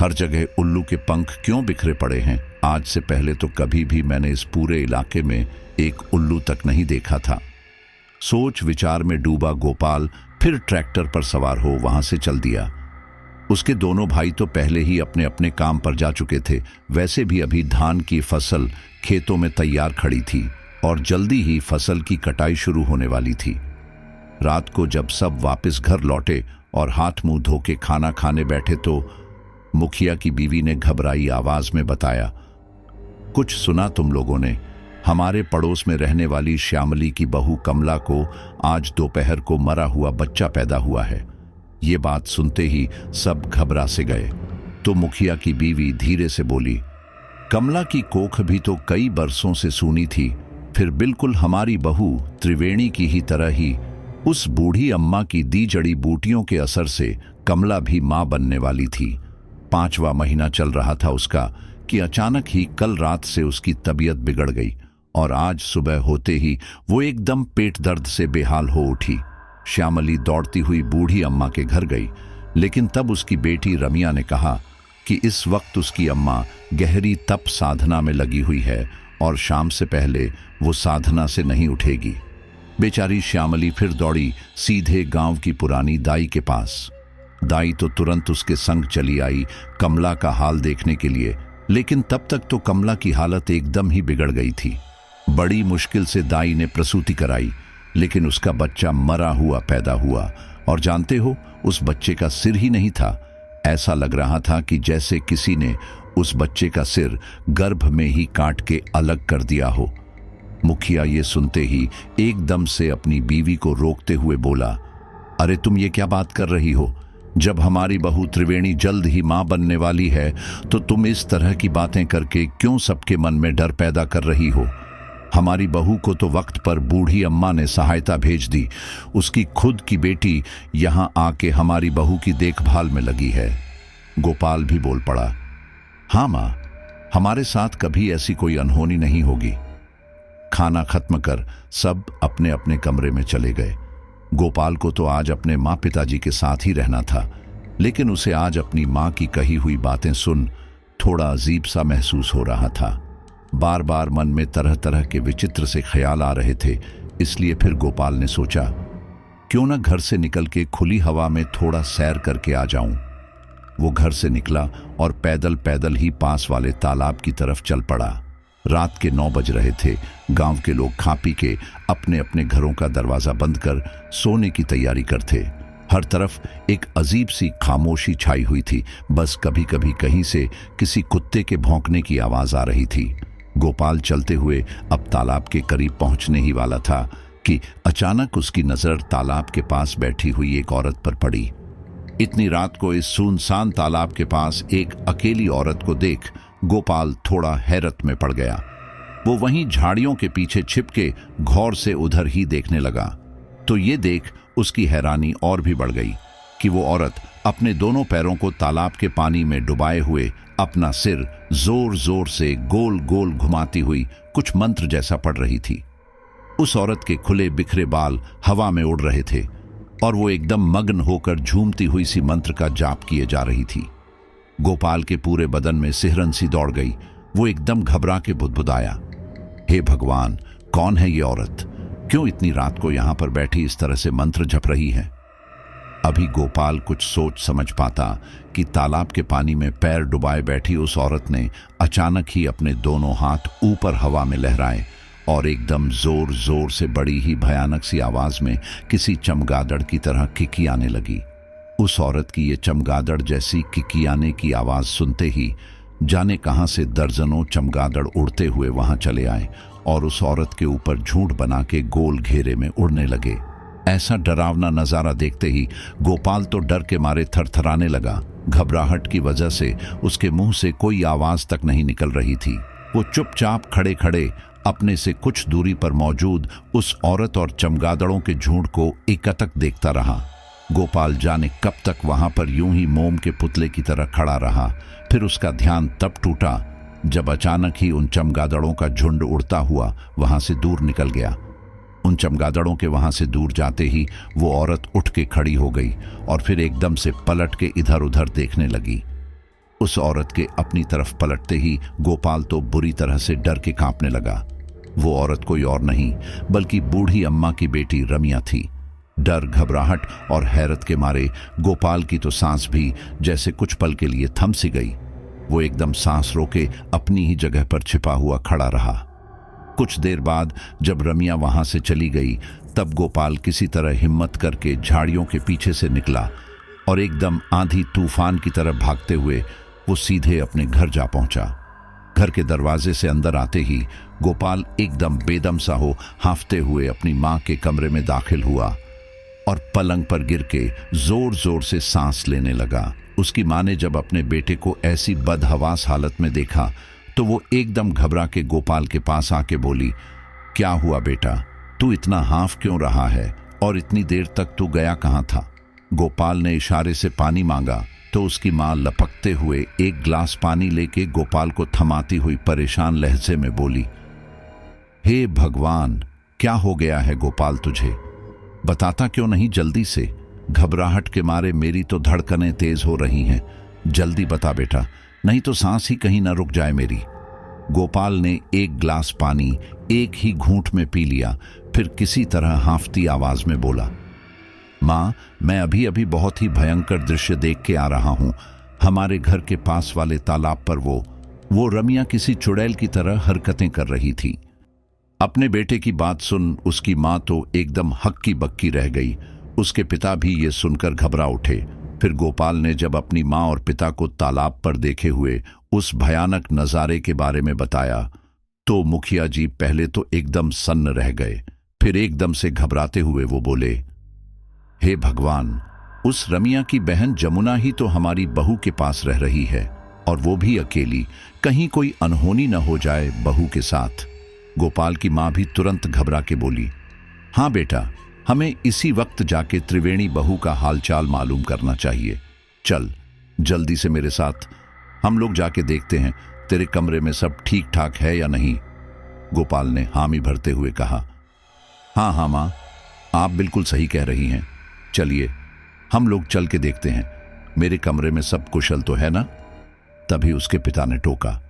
हर जगह उल्लू के पंख क्यों बिखरे पड़े हैं? आज से पहले तो कभी भी मैंने इस पूरे इलाके में एक उल्लू तक नहीं देखा था। सोच विचार में डूबा गोपाल फिर ट्रैक्टर पर सवार हो वहां से चल दिया। उसके दोनों भाई तो पहले ही अपने अपने काम पर जा चुके थे। वैसे भी अभी धान की फसल खेतों में तैयार खड़ी थी और जल्दी ही फसल की कटाई शुरू होने वाली थी। रात को जब सब वापस घर लौटे और हाथ मुंह धो के खाना खाने बैठे तो मुखिया की बीवी ने घबराई आवाज में बताया, कुछ सुना तुम लोगों ने? हमारे पड़ोस में रहने वाली श्यामली की बहू कमला को आज दोपहर को मरा हुआ बच्चा पैदा हुआ है। ये बात सुनते ही सब घबरा से गए तो मुखिया की बीवी धीरे से बोली, कमला की कोख भी तो कई बरसों से सूनी थी, फिर बिल्कुल हमारी बहू त्रिवेणी की ही तरह ही उस बूढ़ी अम्मा की दी जड़ी बूटियों के असर से कमला भी मां बनने वाली थी। 5वां महीना चल रहा था उसका कि अचानक ही कल रात से उसकी तबीयत बिगड़ गई और आज सुबह होते ही वो एकदम पेट दर्द से बेहाल हो उठी। श्यामली दौड़ती हुई बूढ़ी अम्मा के घर गई, लेकिन तब उसकी बेटी रमिया ने कहा कि इस वक्त उसकी अम्मा गहरी तप साधना में लगी हुई है और शाम से पहले वो साधना से नहीं उठेगी। बेचारी श्यामली फिर दौड़ी सीधे गांव की पुरानी दाई के पास। दाई तो तुरंत उसके संग चली आई कमला का हाल देखने के लिए, लेकिन तब तक तो कमला की हालत एकदम ही बिगड़ गई थी। बड़ी मुश्किल से दाई ने प्रसूति कराई, लेकिन उसका बच्चा मरा हुआ पैदा हुआ और जानते हो, उस बच्चे का सिर ही नहीं था। ऐसा लग रहा था कि जैसे किसी ने उस बच्चे का सिर गर्भ में ही काट के अलग कर दिया हो। मुखिया ये सुनते ही एकदम से अपनी बीवी को रोकते हुए बोला, अरे तुम ये क्या बात कर रही हो? जब हमारी बहू त्रिवेणी जल्द ही मां बनने वाली है तो तुम इस तरह की बातें करके क्यों सबके मन में डर पैदा कर रही हो? हमारी बहू को तो वक्त पर बूढ़ी अम्मा ने सहायता भेज दी। उसकी खुद की बेटी यहां आके हमारी बहू की देखभाल में लगी है। गोपाल भी बोल पड़ा, हाँ मां, हमारे साथ कभी ऐसी कोई अनहोनी नहीं होगी। खाना खत्म कर सब अपने अपने कमरे में चले गए। गोपाल को तो आज अपने माँ पिताजी के साथ ही रहना था, लेकिन उसे आज अपनी माँ की कही हुई बातें सुन थोड़ा अजीब सा महसूस हो रहा था। बार बार मन में तरह तरह के विचित्र से ख्याल आ रहे थे, इसलिए फिर गोपाल ने सोचा क्यों न घर से निकल के खुली हवा में थोड़ा सैर करके आ जाऊं। वो घर से निकला और पैदल पैदल ही पास वाले तालाब की तरफ चल पड़ा। रात के 9 बज रहे थे। गांव के लोग खा पी के अपने अपने घरों का दरवाजा बंद कर सोने की तैयारी करते। हर तरफ एक अजीब सी खामोशी छाई हुई थी। बस कभी कभी कहीं से किसी कुत्ते के भौंकने की आवाज आ रही थी। गोपाल चलते हुए अब तालाब के करीब पहुंचने ही वाला था कि अचानक उसकी नजर तालाब के पास बैठी हुई एक औरत पर पड़ी। इतनी रात को इस सुनसान तालाब के पास एक अकेली औरत को देख गोपाल थोड़ा हैरत में पड़ गया। वो वहीं झाड़ियों के पीछे छिप के गौर से उधर ही देखने लगा तो ये देख उसकी हैरानी और भी बढ़ गई कि वो औरत अपने दोनों पैरों को तालाब के पानी में डुबाए हुए अपना सिर जोर जोर से गोल गोल घुमाती हुई कुछ मंत्र जैसा पढ़ रही थी। उस औरत के खुले बिखरे बाल हवा में उड़ रहे थे और वो एकदम मग्न होकर झूमती हुई सी मंत्र का जाप किए जा रही थी। गोपाल के पूरे बदन में सिहरन सी दौड़ गई। वो एकदम घबरा के बुदबुदाया, हे भगवान, कौन है ये औरत? क्यों इतनी रात को यहां पर बैठी इस तरह से मंत्र जप रही है? अभी गोपाल कुछ सोच समझ पाता कि तालाब के पानी में पैर डुबाए बैठी उस औरत ने अचानक ही अपने दोनों हाथ ऊपर हवा में लहराए और एकदम जोर जोर से बड़ी ही भयानक सी आवाज में किसी चमगादड़ की तरह किकियाने लगी। उस औरत की ये चमगादड़ जैसी किकियाने की आवाज सुनते ही जाने कहां से दर्जनों चमगादड़ उड़ते हुए वहां चले आए और उस औरत के ऊपर झूंड बना के गोल घेरे में उड़ने लगे। ऐसा डरावना नजारा देखते ही गोपाल तो डर के मारे थरथराने लगा। घबराहट की वजह से उसके मुंह से कोई आवाज तक नहीं निकल रही थी। वो चुपचाप खड़े खड़े अपने से कुछ दूरी पर मौजूद उस औरत और चमगादड़ों के झुंड को एकटक देखता रहा। गोपाल जाने कब तक वहां पर यूं ही मोम के पुतले की तरह खड़ा रहा। फिर उसका ध्यान तब टूटा जब अचानक ही उन चमगादड़ों का झुंड उड़ता हुआ वहां से दूर निकल गया। उन चमगादड़ों के वहां से दूर जाते ही वो औरत उठ के खड़ी हो गई और फिर एकदम से पलट के इधर उधर देखने लगी। उस औरत के अपनी तरफ पलटते ही गोपाल तो बुरी तरह से डर के कांपने लगा। वो औरत कोई और नहीं बल्कि बूढ़ी अम्मा की बेटी रमिया थी। डर, घबराहट और हैरत के मारे गोपाल की तो सांस भी जैसे कुछ पल के लिए थम सी गई। वो एकदम सांस रोके अपनी ही जगह पर छिपा हुआ खड़ा रहा। कुछ देर बाद जब रमिया वहां से चली गई तब गोपाल किसी तरह हिम्मत करके झाड़ियों के पीछे से निकला और एकदम आंधी तूफान की तरह भागते हुए वो सीधे अपने घर जा पहुंचा। घर के दरवाजे से अंदर आते ही गोपाल एकदम बेदम सा हो हांफते हुए अपनी मां के कमरे में दाखिल हुआ और पलंग पर गिर के जोर जोर से सांस लेने लगा। उसकी मां ने जब अपने बेटे को ऐसी बदहवास हालत में देखा तो वो एकदम घबरा के गोपाल के पास आके बोली, क्या हुआ बेटा, तू इतना हांफ क्यों रहा है और इतनी देर तक तू गया कहाँ था? गोपाल ने इशारे से पानी मांगा तो उसकी मां लपकते हुए एक गिलास पानी लेके गोपाल को थमाती हुई परेशान लहजे में बोली, हे भगवान, क्या हो गया है गोपाल तुझे? बताता क्यों नहीं जल्दी से? घबराहट के मारे मेरी तो धड़कनें तेज हो रही हैं। जल्दी बता बेटा, नहीं तो सांस ही कहीं ना रुक जाए मेरी। गोपाल ने एक गिलास पानी एक ही घूंट में पी लिया, फिर किसी तरह हांफती आवाज में बोला, मां, मैं अभी अभी बहुत ही भयंकर दृश्य देख के आ रहा हूं। हमारे घर के पास वाले तालाब पर वो रमिया किसी चुड़ैल की तरह हरकतें कर रही थी। अपने बेटे की बात सुन उसकी मां तो एकदम हक्की बक्की रह गई। उसके पिता भी ये सुनकर घबरा उठे। फिर गोपाल ने जब अपनी मां और पिता को तालाब पर देखे हुए उस भयानक नजारे के बारे में बताया तो मुखिया जी पहले तो एकदम सन्न रह गए। फिर एकदम से घबराते हुए वो बोले, हे भगवान, उस रमिया की बहन जमुना ही तो हमारी बहू के पास रह रही है और वो भी अकेली। कहीं कोई अनहोनी न हो जाए बहू के साथ। गोपाल की मां भी तुरंत घबरा के बोली, हाँ बेटा, हमें इसी वक्त जाके त्रिवेणी बहू का हालचाल मालूम करना चाहिए। चल जल्दी से मेरे साथ, हम लोग जाके देखते हैं तेरे कमरे में सब ठीक ठाक है या नहीं। गोपाल ने हामी भरते हुए कहा। हाँ हाँ माँ, आप बिल्कुल सही कह रही हैं। चलिए हम लोग चल के देखते हैं, मेरे कमरे में सब कुशल तो है ना? तभी उसके पिता ने टोका।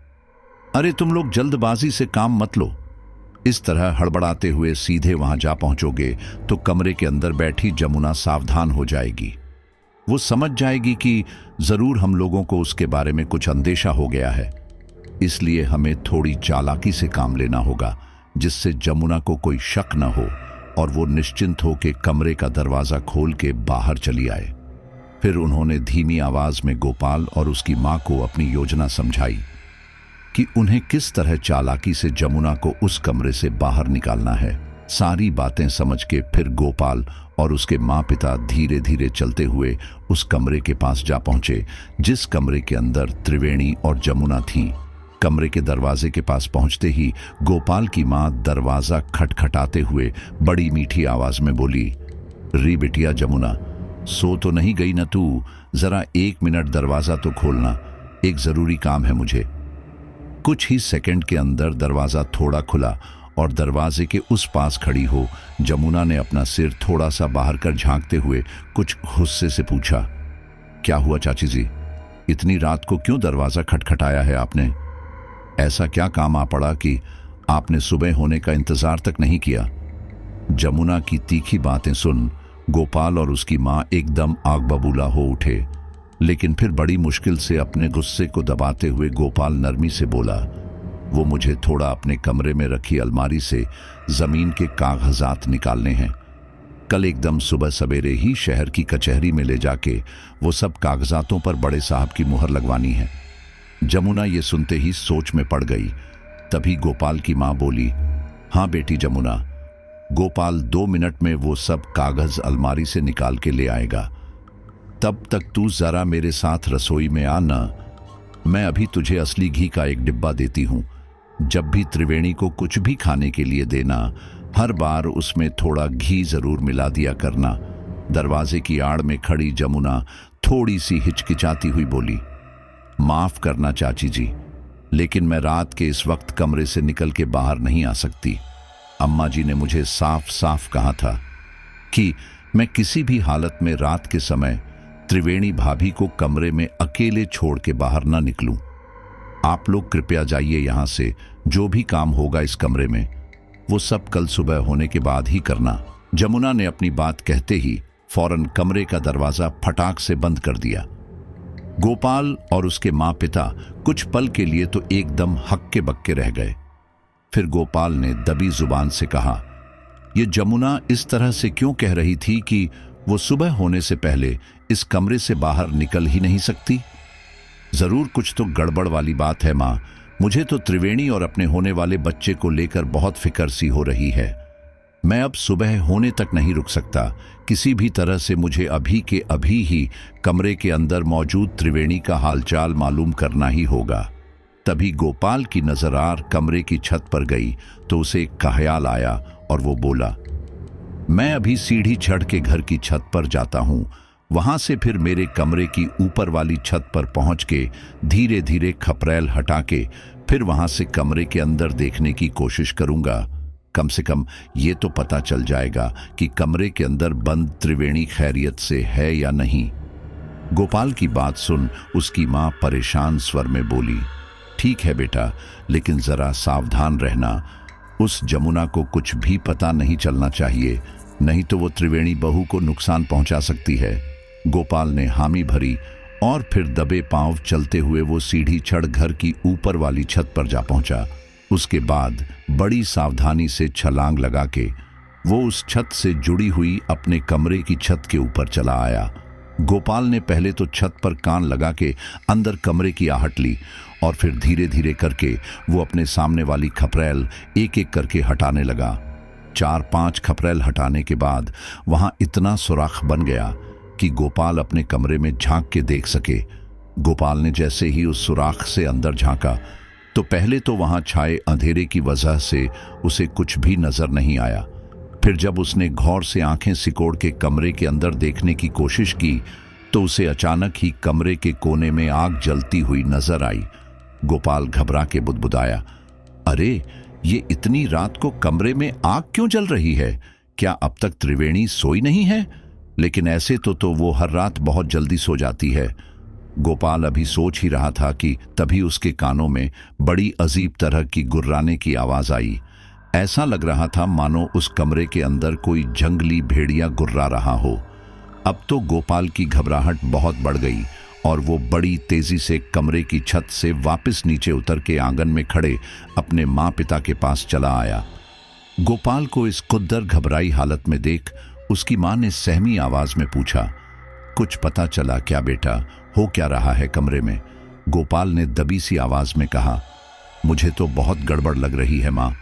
अरे तुम लोग जल्दबाजी से काम मत लो, इस तरह हड़बड़ाते हुए सीधे वहां जा पहुंचोगे तो कमरे के अंदर बैठी जमुना सावधान हो जाएगी। वो समझ जाएगी कि जरूर हम लोगों को उसके बारे में कुछ अंदेशा हो गया है। इसलिए हमें थोड़ी चालाकी से काम लेना होगा, जिससे जमुना को कोई शक न हो और वो निश्चिंत हो के कमरे का दरवाजा खोल के बाहर चली आए। फिर उन्होंने धीमी आवाज में गोपाल और उसकी मां को अपनी योजना समझाई कि उन्हें किस तरह चालाकी से जमुना को उस कमरे से बाहर निकालना है। सारी बातें समझ के फिर गोपाल और उसके माँ पिता धीरे धीरे चलते हुए उस कमरे के पास जा पहुंचे जिस कमरे के अंदर त्रिवेणी और जमुना थीं। कमरे के दरवाजे के पास पहुंचते ही गोपाल की माँ दरवाजा खटखटाते हुए बड़ी मीठी आवाज में बोली, री बिटिया जमुना, सो तो नहीं गई ना तू? जरा 1 मिनट दरवाजा तो खोलना, एक जरूरी काम है मुझे। कुछ ही सेकंड के अंदर दरवाजा थोड़ा खुला और दरवाजे के उस पास खड़ी हो जमुना ने अपना सिर थोड़ा सा बाहर कर झांकते हुए कुछ गुस्से से पूछा, क्या हुआ चाची जी? इतनी रात को क्यों दरवाजा खटखटाया है आपने? ऐसा क्या काम आ पड़ा कि आपने सुबह होने का इंतजार तक नहीं किया? जमुना की तीखी बातें सुन गोपाल और उसकी मां एकदम आग बबूला हो उठे, लेकिन फिर बड़ी मुश्किल से अपने गुस्से को दबाते हुए गोपाल नरमी से बोला, वो मुझे थोड़ा अपने कमरे में रखी अलमारी से जमीन के कागजात निकालने हैं। कल एकदम सुबह सवेरे ही शहर की कचहरी में ले जाके वो सब कागजातों पर बड़े साहब की मुहर लगवानी है। जमुना ये सुनते ही सोच में पड़ गई। तभी गोपाल की मां बोली, हाँ बेटी जमुना, गोपाल 2 मिनट में वो सब कागज अलमारी से निकाल के ले आएगा। तब तक तू जरा मेरे साथ रसोई में आना, मैं अभी तुझे असली घी का एक डिब्बा देती हूँ। जब भी त्रिवेणी को कुछ भी खाने के लिए देना, हर बार उसमें थोड़ा घी जरूर मिला दिया करना। दरवाजे की आड़ में खड़ी जमुना थोड़ी सी हिचकिचाती हुई बोली, माफ करना चाची जी, लेकिन मैं रात के इस वक्त कमरे से निकल के बाहर नहीं आ सकती। अम्मा जी ने मुझे साफ साफ कहा था कि मैं किसी भी हालत में रात के समय त्रिवेणी भाभी को कमरे में अकेले छोड़ के बाहर ना निकलूं। आप लोग कृपया जाइए यहां से, जो भी काम होगा इस कमरे में वो सब कल सुबह होने के बाद ही करना। जमुना ने अपनी बात कहते ही फौरन कमरे का दरवाजा फटाक से बंद कर दिया। गोपाल और उसके माँ पिता कुछ पल के लिए तो एकदम हक्के बक्के रह गए। फिर गोपाल ने दबी जुबान से कहा, ये जमुना इस तरह से क्यों कह रही थी कि वो सुबह होने से पहले इस कमरे से बाहर निकल ही नहीं सकती? जरूर कुछ तो गड़बड़ वाली बात है माँ। मुझे तो त्रिवेणी और अपने होने वाले बच्चे को लेकर बहुत फिक्र सी हो रही है। मैं अब सुबह होने तक नहीं रुक सकता। किसी भी तरह से मुझे अभी के अभी ही कमरे के अंदर मौजूद त्रिवेणी का हालचाल मालूम करना ही होगा। तभी गोपाल की नजर कमरे की छत पर गई तो उसे एक ख्याल आया और वो बोला, मैं अभी सीढ़ी चढ़ के घर की छत पर जाता हूँ, वहां से फिर मेरे कमरे की ऊपर वाली छत पर पहुंच के धीरे धीरे खपरेल हटा के फिर वहां से कमरे के अंदर देखने की कोशिश करूंगा। कम से कम ये तो पता चल जाएगा कि कमरे के अंदर बंद त्रिवेणी खैरियत से है या नहीं। गोपाल की बात सुन उसकी मां परेशान स्वर में बोली, ठीक है बेटा, लेकिन जरा सावधान रहना। उस जमुना को कुछ भी पता नहीं चलना चाहिए, नहीं तो वो त्रिवेणी बहू को नुकसान पहुंचा सकती है। गोपाल ने हामी भरी और फिर दबे पांव चलते हुए वो सीढ़ी चढ़ घर की ऊपर वाली छत पर जा पहुंचा। उसके बाद बड़ी सावधानी से छलांग लगा के वो उस छत से जुड़ी हुई अपने कमरे की छत के ऊपर चला आया। गोपाल ने पहले तो छत पर कान लगा के अंदर कमरे की आहट ली और फिर धीरे धीरे करके वो अपने सामने वाली खपरेल एक एक करके हटाने लगा। 4-5 खपरेल हटाने के बाद वहां इतना सुराख बन गया कि गोपाल अपने कमरे में झांक के देख सके। गोपाल ने जैसे ही उस सुराख से अंदर झांका तो पहले तो वहां छाए अंधेरे की वजह से उसे कुछ भी नजर नहीं आया। फिर जब उसने गौर से आंखें सिकोड़ के कमरे के अंदर देखने की कोशिश की तो उसे अचानक ही कमरे के कोने में आग जलती हुई नजर आई। गोपाल घबरा के बुदबुदाया, अरे ये इतनी रात को कमरे में आग क्यों जल रही है? क्या अब तक त्रिवेणी सोई नहीं है? लेकिन ऐसे तो वो हर रात बहुत जल्दी सो जाती है। गोपाल अभी सोच ही रहा था कि तभी उसके कानों में बड़ी अजीब तरह की गुर्राने की आवाज आई। ऐसा लग रहा था मानो उस कमरे के अंदर कोई जंगली भेड़िया गुर्रा रहा हो। अब तो गोपाल की घबराहट बहुत बढ़ गई और वो बड़ी तेजी से कमरे की छत से वापस नीचे उतर के आंगन में खड़े अपने माँ पिता के पास चला आया। गोपाल को इस कुद्दर घबराई हालत में देख उसकी माँ ने सहमी आवाज में पूछा, कुछ पता चला क्या बेटा? हो क्या रहा है कमरे में? गोपाल ने दबी सी आवाज में कहा, मुझे तो बहुत गड़बड़ लग रही है माँ।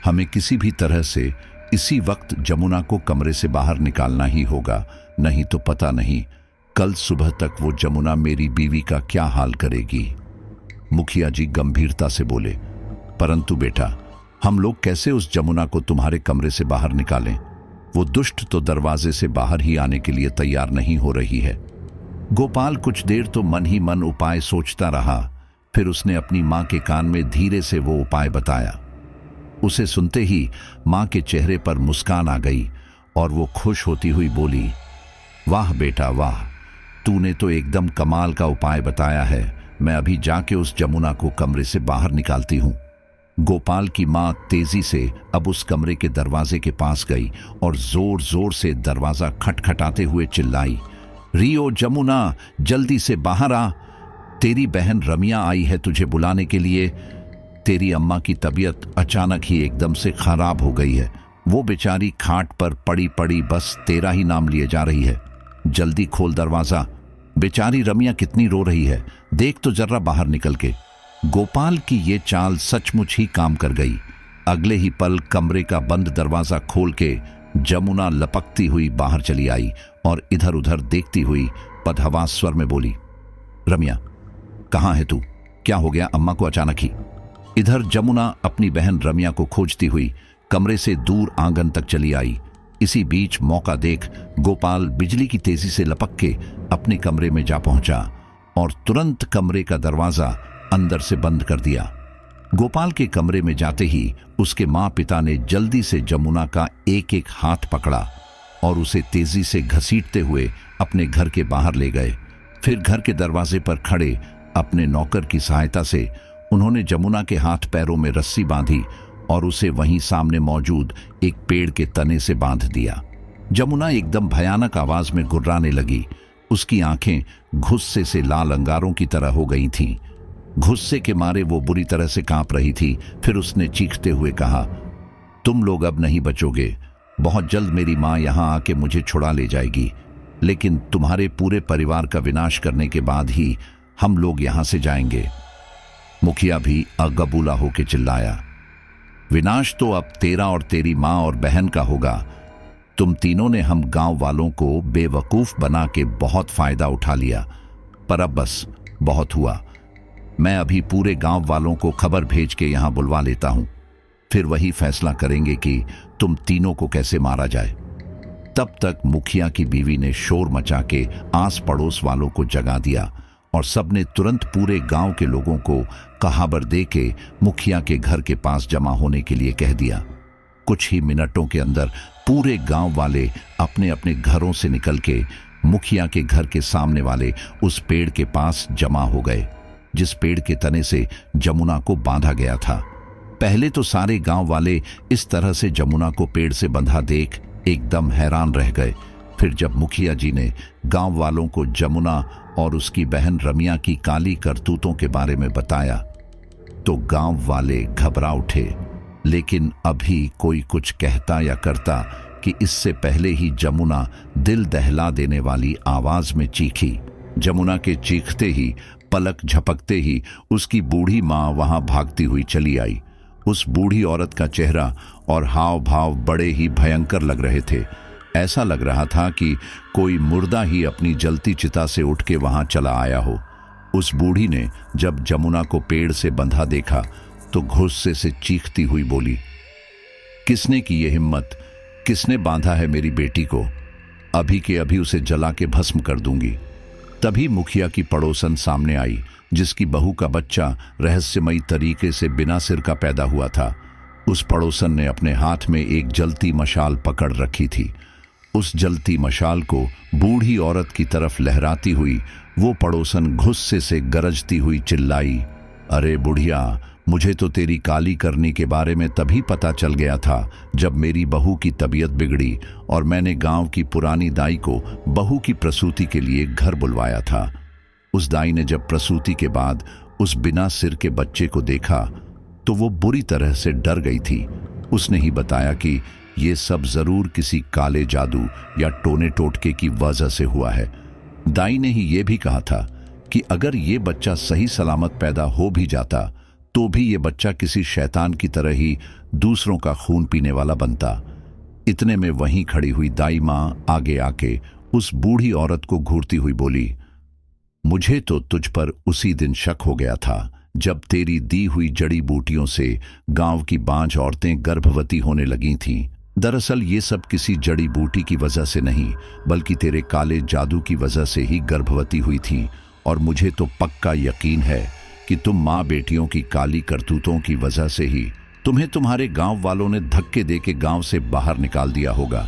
हमें किसी भी तरह से इसी वक्त जमुना को कमरे से बाहर निकालना ही होगा, नहीं तो पता नहीं कल सुबह तक वो जमुना मेरी बीवी का क्या हाल करेगी। मुखिया जी गंभीरता से बोले, परंतु बेटा, हम लोग कैसे उस जमुना को तुम्हारे कमरे से बाहर निकालें? वो दुष्ट तो दरवाजे से बाहर ही आने के लिए तैयार नहीं हो रही है। गोपाल कुछ देर तो मन ही मन उपाय सोचता रहा। फिर उसने अपनी माँ के कान में धीरे से वो उपाय बताया। उसे सुनते ही माँ के चेहरे पर मुस्कान आ गई और वो खुश होती हुई बोली, वाह बेटा वाह, तूने तो एकदम कमाल का उपाय बताया है। मैं अभी जाके उस जमुना को कमरे से बाहर निकालती हूँ। गोपाल की माँ तेजी से अब उस कमरे के दरवाजे के पास गई और जोर जोर से दरवाजा खटखटाते हुए चिल्लाई, रियो जमुना, जल्दी से बाहर आ। तेरी बहन रमिया आई है तुझे बुलाने के लिए। तेरी अम्मा की तबीयत अचानक ही एकदम से खराब हो गई है। वो बेचारी खाट पर पड़ी पड़ी बस तेरा ही नाम लिए जा रही है। जल्दी खोल दरवाजा। बेचारी रमिया कितनी रो रही है, देख तो जर्रा बाहर निकल के। गोपाल की ये चाल सचमुच ही काम कर गई। अगले ही पल कमरे का बंद दरवाजा खोल के जमुना लपकती हुई बाहर चली आई और इधर उधर देखती हुई पदहवास स्वर में बोली, रमिया कहाँ है तू? क्या हो गया अम्मा को अचानक ही? इधर जमुना अपनी बहन रमिया को खोजती हुई कमरे से दूर आंगन तक चली आई। इसी बीच मौका देख गोपाल बिजली की तेजी से लपक के अपने कमरे में जा पहुंचा और तुरंत कमरे का दरवाजा अंदर से बंद कर दिया। गोपाल के कमरे में जाते ही उसके माँ पिता ने जल्दी से जमुना का एक एक हाथ पकड़ा और उसे तेजी से घसीटते हुए अपने घर के बाहर ले गए। फिर घर के दरवाजे पर खड़े अपने नौकर की सहायता से उन्होंने जमुना के हाथ पैरों में रस्सी बांधी और उसे वहीं सामने मौजूद एक पेड़ के तने से बांध दिया। जमुना एकदम भयानक आवाज में गुर्राने लगी। उसकी आंखें गुस्से से लाल अंगारों की तरह हो गई थीं। गुस्से के मारे वो बुरी तरह से कांप रही थी। फिर उसने चीखते हुए कहा, तुम लोग अब नहीं बचोगे। बहुत जल्द मेरी माँ यहाँ आके मुझे छुड़ा ले जाएगी, लेकिन तुम्हारे पूरे परिवार का विनाश करने के बाद ही हम लोग यहाँ से जाएंगे। मुखिया भी अगबूला होके चिल्लाया, विनाश तो अब तेरा और तेरी माँ और बहन का होगा। तुम तीनों ने हम गांव वालों को बेवकूफ बना के बहुत फायदा उठा लिया, पर अब बस बहुत हुआ। मैं अभी पूरे गांव वालों को खबर भेज के यहां बुलवा लेता हूं, फिर वही फैसला करेंगे कि तुम तीनों को कैसे मारा जाए। तब तक मुखिया की बीवी ने शोर मचा के आस पड़ोस वालों को जगा दिया और सबने तुरंत पूरे गांव के लोगों को कहाबर दे के मुखिया के घर के पास जमा होने के लिए कह दिया। कुछ ही मिनटों के अंदर पूरे गांव वाले अपने अपने घरों से निकल के मुखिया के घर के सामने वाले उस पेड़ के पास जमा हो गए, जिस पेड़ के तने से जमुना को बांधा गया था। पहले तो सारे गांव वाले इस तरह से जमुना को पेड़ से बंधा देख एकदम हैरान रह गए। फिर जब मुखिया जी ने गांव वालों को जमुना और उसकी बहन रमिया की काली करतूतों के बारे में बताया तो गांव वाले घबरा उठे। लेकिन अभी कोई कुछ कहता या करता कि इससे पहले ही जमुना दिल दहला देने वाली आवाज में चीखी। जमुना के चीखते ही पलक झपकते ही उसकी बूढ़ी माँ वहां भागती हुई चली आई। उस बूढ़ी औरत का चेहरा और हाव भाव बड़े ही भयंकर लग रहे थे। ऐसा लग रहा था कि कोई मुर्दा ही अपनी जलती चिता से उठ के वहां चला आया हो। उस बूढ़ी ने जब जमुना को पेड़ से बंधा देखा तो गुस्से से चीखती हुई बोली, किसने की ये हिम्मत? किसने बांधा है मेरी बेटी को? अभी के अभी उसे जला के भस्म कर दूंगी। तभी मुखिया की पड़ोसन सामने आई, जिसकी बहू का बच्चा रहस्यमयी तरीके से बिना सिर का पैदा हुआ था। उस पड़ोसन ने अपने हाथ में एक जलती मशाल पकड़ रखी थी। उस जलती मशाल को बूढ़ी औरत की तरफ लहराती हुई वो पड़ोसन गुस्से से गरजती हुई चिल्लाई, अरे बुढ़िया, मुझे तो तेरी काली करनी के बारे में तभी पता चल गया था जब मेरी बहू की तबीयत बिगड़ी और मैंने गांव की पुरानी दाई को बहू की प्रसूति के लिए घर बुलवाया था। उस दाई ने जब प्रसूति के बाद उस बिना सिर के बच्चे को देखा तो वो बुरी तरह से डर गई थी। उसने ही बताया कि ये सब जरूर किसी काले जादू या टोने टोटके की वजह से हुआ है। दाई ने ही ये भी कहा था कि अगर ये बच्चा सही सलामत पैदा हो भी जाता तो भी ये बच्चा किसी शैतान की तरह ही दूसरों का खून पीने वाला बनता। इतने में वहीं खड़ी हुई दाई मां आगे आके उस बूढ़ी औरत को घूरती हुई बोली, मुझे तो तुझ पर उसी दिन शक हो गया था जब तेरी दी हुई जड़ी बूटियों से गांव की बांझ औरतें गर्भवती होने लगी थीं। दरअसल ये सब किसी जड़ी बूटी की वजह से नहीं बल्कि तेरे काले जादू की वजह से ही गर्भवती हुई थीं। और मुझे तो पक्का यकीन है कि तुम माँ बेटियों की काली करतूतों की वजह से ही तुम्हें तुम्हारे गांव वालों ने धक्के देके गांव से बाहर निकाल दिया होगा।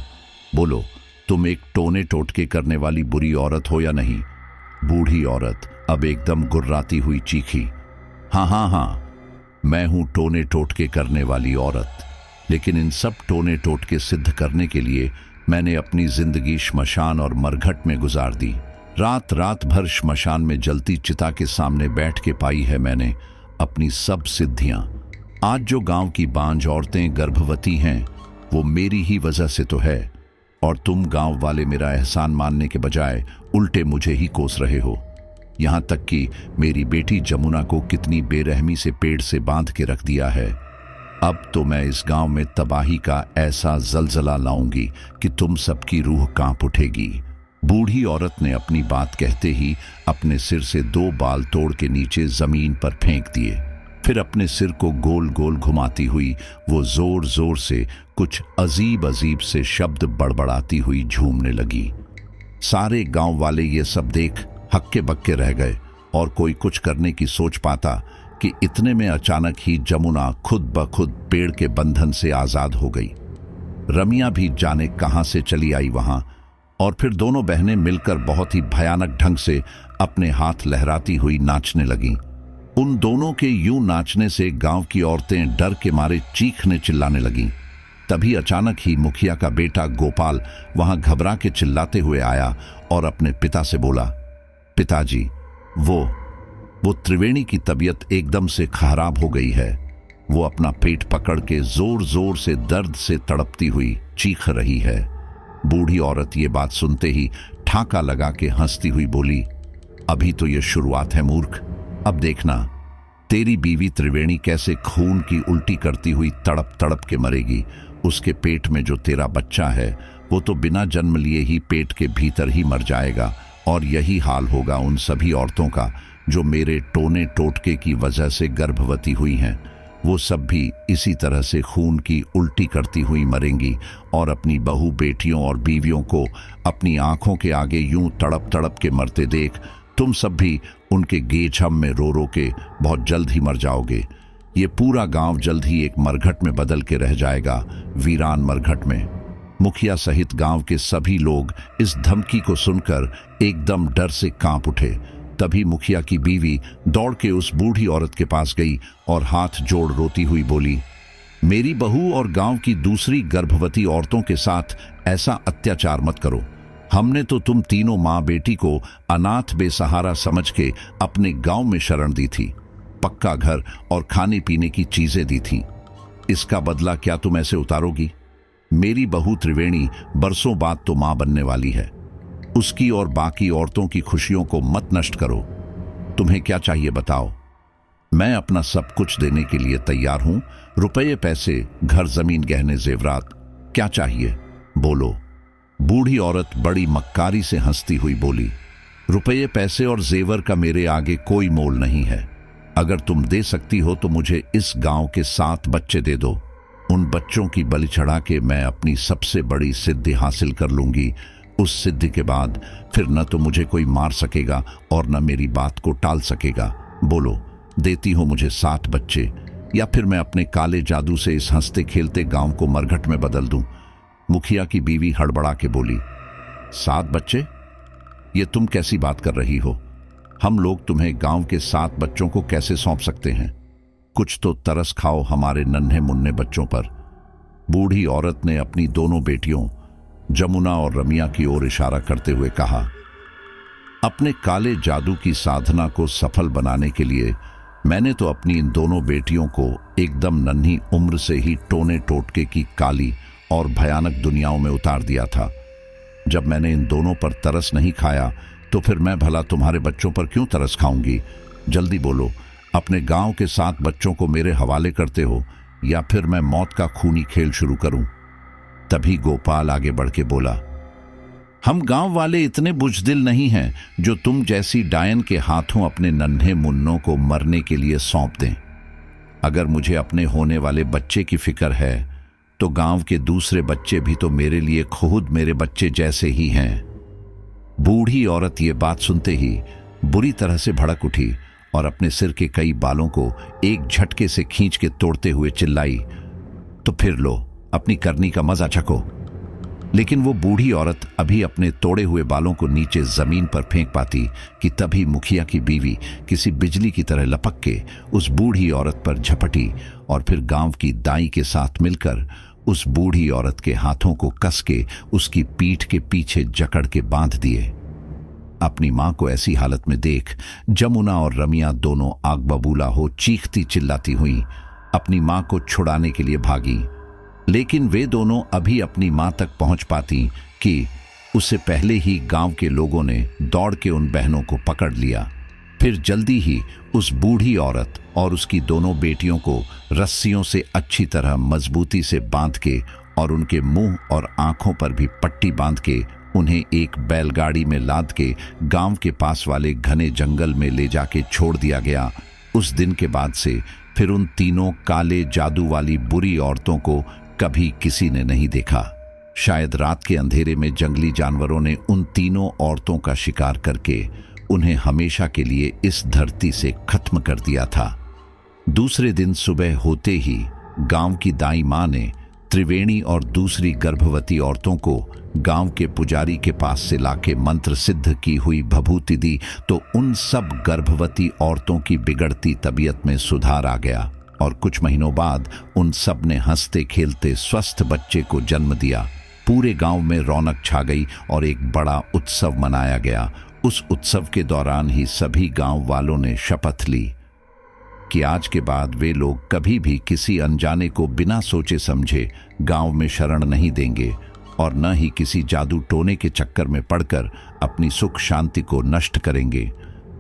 बोलो, तुम एक टोने टोटके करने वाली बुरी औरत हो या नहीं? बूढ़ी औरत अब एकदम गुर्राती हुई चीखी, हाँ हाँ हाँ, मैं हूं टोने टोटके करने वाली औरत। लेकिन इन सब टोने टोटके सिद्ध करने के लिए मैंने अपनी जिंदगी श्मशान और मरघट में गुजार दी। रात रात भर श्मशान में जलती चिता के सामने बैठ के पाई है मैंने अपनी सब सिद्धियां। आज जो गांव की बांझ औरतें गर्भवती हैं वो मेरी ही वजह से तो है। और तुम गांव वाले मेरा एहसान मानने के बजाय उल्टे मुझे ही कोस रहे हो। यहां तक कि मेरी बेटी जमुना को कितनी बेरहमी से पेड़ से बांध के रख दिया है। अब तो मैं इस गांव में तबाही का ऐसा जलजला लाऊंगी कि तुम सबकी रूह कांप उठेगी। बूढ़ी औरत ने अपनी बात कहते ही अपने सिर से 2 बाल तोड़ के नीचे जमीन पर फेंक दिए। फिर अपने सिर को गोल गोल घुमाती हुई वो जोर जोर से कुछ अजीब अजीब से शब्द बड़बड़ाती हुई झूमने लगी। सारे गांव वाले ये सब देख हक्के बक्के रह गए और कोई कुछ करने की सोच पाता कि इतने में अचानक ही जमुना खुद ब खुद पेड़ के बंधन से आजाद हो गई। रमिया भी जाने कहां से चली आई वहां और फिर दोनों बहनें मिलकर बहुत ही भयानक ढंग से अपने हाथ लहराती हुई नाचने लगीं। उन दोनों के यूं नाचने से गांव की औरतें डर के मारे चीखने चिल्लाने लगीं। तभी अचानक ही मुखिया का बेटा गोपाल वहां घबरा के चिल्लाते हुए आया और अपने पिता से बोला, पिताजी, वो त्रिवेणी की तबीयत एकदम से खराब हो गई है। वो अपना पेट पकड़ के जोर जोर से दर्द से तड़पती हुई चीख रही है। बूढ़ी औरत ये बात सुनते ही ठाका लगा के हंसती हुई बोली, अभी तो ये शुरुआत है मूर्ख। अब देखना तेरी बीवी त्रिवेणी कैसे खून की उल्टी करती हुई तड़प तड़प के मरेगी। उसके पेट में जो तेरा बच्चा है वो तो बिना जन्म लिए ही पेट के भीतर ही मर जाएगा। और यही हाल होगा उन सभी औरतों का जो मेरे टोने टोटके की वजह से गर्भवती हुई हैं। वो सब भी इसी तरह से खून की उल्टी करती हुई मरेंगी और अपनी बहू बेटियों और बीवियों को अपनी आंखों के आगे यूं तड़प तड़प के मरते देख तुम सब भी उनके गेछम में रो रो के बहुत जल्द ही मर जाओगे। ये पूरा गांव जल्द ही एक मरघट में बदल के रह जाएगा, वीरान मरघट में। मुखिया सहित गांव के सभी लोग इस धमकी को सुनकर एकदम डर से कांप उठे। तभी मुखिया की बीवी दौड़ के उस बूढ़ी औरत के पास गई और हाथ जोड़ रोती हुई बोली, मेरी बहू और गांव की दूसरी गर्भवती औरतों के साथ ऐसा अत्याचार मत करो। हमने तो तुम तीनों माँ बेटी को अनाथ बेसहारा समझ के अपने गांव में शरण दी थी, पक्का घर और खाने पीने की चीजें दी थी। इसका बदला क्या तुम ऐसे उतारोगी? मेरी बहू त्रिवेणी बरसों बाद तो मां बनने वाली है। उसकी और बाकी औरतों की खुशियों को मत नष्ट करो। तुम्हें क्या चाहिए बताओ? मैं अपना सब कुछ देने के लिए तैयार हूं। रुपये पैसे, घर जमीन, गहने जेवरात, क्या चाहिए बोलो। बूढ़ी औरत बड़ी मक्कारी से हंसती हुई बोली, रुपये पैसे और जेवर का मेरे आगे कोई मोल नहीं है। अगर तुम दे सकती हो तो मुझे इस गांव के 7 बच्चे दे दो। उन बच्चों की बलि चढ़ा के मैं अपनी सबसे बड़ी सिद्धि हासिल कर लूंगी। उस सिद्धि के बाद फिर न तो मुझे कोई मार सकेगा और न मेरी बात को टाल सकेगा। बोलो, देती हो मुझे 7 बच्चे या फिर मैं अपने काले जादू से इस हंसते खेलते गांव को मरघट में बदल दूं। मुखिया की बीवी हड़बड़ा के बोली, 7 बच्चे? ये तुम कैसी बात कर रही हो? हम लोग तुम्हें गांव के 7 बच्चों को कैसे सौंप सकते हैं? कुछ तो तरस खाओ हमारे नन्हे मुन्ने बच्चों पर। बूढ़ी औरत ने अपनी दोनों बेटियों जमुना और रमिया की ओर इशारा करते हुए कहा, अपने काले जादू की साधना को सफल बनाने के लिए मैंने तो अपनी इन दोनों बेटियों को एकदम नन्ही उम्र से ही टोने टोटके की काली और भयानक दुनियाओं में उतार दिया था। जब मैंने इन दोनों पर तरस नहीं खाया तो फिर मैं भला तुम्हारे बच्चों पर क्यों तरस खाऊंगी? जल्दी बोलो, अपने गांव के 7 बच्चों को मेरे हवाले करते हो या फिर मैं मौत का खूनी खेल शुरू करूं? तभी गोपाल आगे बढ़ के बोला, हम गांव वाले इतने बुजदिल नहीं हैं जो तुम जैसी डायन के हाथों अपने नन्हे मुन्नों को मरने के लिए सौंप दें। अगर मुझे अपने होने वाले बच्चे की फिक्र है तो गांव के दूसरे बच्चे भी तो मेरे लिए खुद मेरे बच्चे जैसे ही हैं। बूढ़ी औरत ये बात सुनते ही बुरी तरह से भड़क उठी और अपने सिर के कई बालों को एक झटके से खींच के तोड़ते हुए चिल्लाई, तो फिर लो, अपनी करनी का मजा चखो। लेकिन वो बूढ़ी औरत अभी अपने तोड़े हुए बालों को नीचे जमीन पर फेंक पाती कि तभी मुखिया की बीवी किसी बिजली की तरह लपक के उस बूढ़ी औरत पर झपटी और फिर गांव की दाई के साथ मिलकर उस बूढ़ी औरत के हाथों को कस के उसकी पीठ के पीछे जकड़ के बांध दिए। अपनी मां को ऐसी हालत में देख जमुना और रमिया दोनों आग बबूला हो चीखती चिल्लाती हुई अपनी मां को छुड़ाने के लिए भागी। लेकिन वे दोनों अभी अपनी मां तक पहुंच पाती कि उससे पहले ही गांव के लोगों ने दौड़ के उन बहनों को पकड़ लिया। फिर जल्दी ही उस बूढ़ी औरत और उसकी दोनों बेटियों को रस्सियों से अच्छी तरह मजबूती से बांध के और उनके मुंह और आंखों पर भी पट्टी बांध के उन्हें एक बैलगाड़ी में लाद के गांव के पास वाले घने जंगल में ले जाके छोड़ दिया गया। उस दिन के बाद से फिर उन तीनों काले जादू वाली बुरी औरतों को कभी किसी ने नहीं देखा। शायद रात के अंधेरे में जंगली जानवरों ने उन तीनों औरतों का शिकार करके उन्हें हमेशा के लिए इस धरती से खत्म कर दिया था। दूसरे दिन सुबह होते ही गांव की दाई मां ने त्रिवेणी और दूसरी गर्भवती औरतों को गांव के पुजारी के पास से लाके मंत्र सिद्ध की हुई भभूति दी तो उन सब गर्भवती औरतों की बिगड़ती तबीयत में सुधार आ गया और कुछ महीनों बाद उन सब ने हंसते खेलते स्वस्थ बच्चे को जन्म दिया। पूरे गांव में रौनक छा गई और एक बड़ा उत्सव मनाया गया। उस उत्सव के दौरान ही सभी गांव वालों ने शपथ ली कि आज के बाद वे लोग कभी भी किसी अनजाने को बिना सोचे समझे गांव में शरण नहीं देंगे और न ही किसी जादू टोने के चक्कर में पड़कर अपनी सुख शांति को नष्ट करेंगे।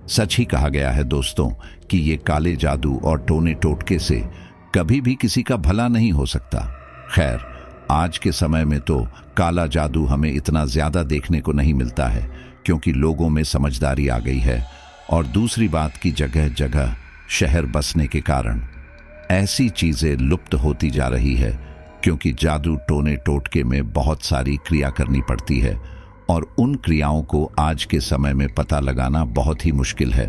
सच ही कहा गया है दोस्तों कि ये काले जादू और टोने टोटके से कभी भी किसी का भला नहीं हो सकता। खैर, आज के समय में तो काला जादू हमें इतना ज्यादा देखने को नहीं मिलता है क्योंकि लोगों में समझदारी आ गई है और दूसरी बात की जगह जगह शहर बसने के कारण ऐसी चीजें लुप्त होती जा रही है क्योंकि जादू टोने टोटके में बहुत सारी क्रिया करनी पड़ती है और उन क्रियाओं को आज के समय में पता लगाना बहुत ही मुश्किल है।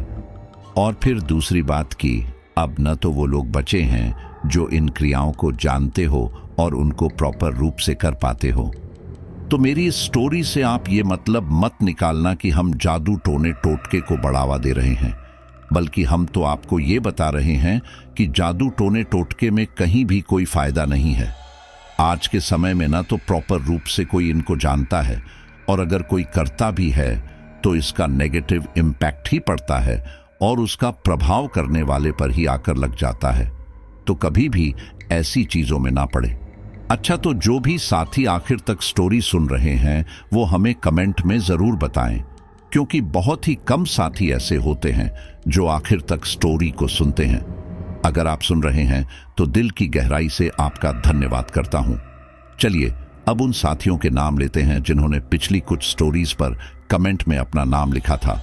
और फिर दूसरी बात की अब न तो वो लोग बचे हैं जो इन क्रियाओं को जानते हो और उनको प्रॉपर रूप से कर पाते हो। तो मेरी इस स्टोरी से आप ये मतलब मत निकालना कि हम जादू टोने टोटके को बढ़ावा दे रहे हैं, बल्कि हम तो आपको ये बता रहे हैं कि जादू टोने टोटके में कहीं भी कोई फायदा नहीं है। आज के समय में ना तो प्रॉपर रूप से कोई इनको जानता है और अगर कोई करता भी है तो इसका नेगेटिव इम्पैक्ट ही पड़ता है और उसका प्रभाव करने वाले पर ही आकर लग जाता है। तो कभी भी ऐसी चीजों में ना पड़े। अच्छा, तो जो भी साथी आखिर तक स्टोरी सुन रहे हैं वो हमें कमेंट में जरूर बताएं क्योंकि बहुत ही कम साथी ऐसे होते हैं जो आखिर तक स्टोरी को सुनते हैं। अगर आप सुन रहे हैं तो दिल की गहराई से आपका धन्यवाद करता हूं। चलिए अब उन साथियों के नाम लेते हैं जिन्होंने पिछली कुछ स्टोरीज पर कमेंट में अपना नाम लिखा था।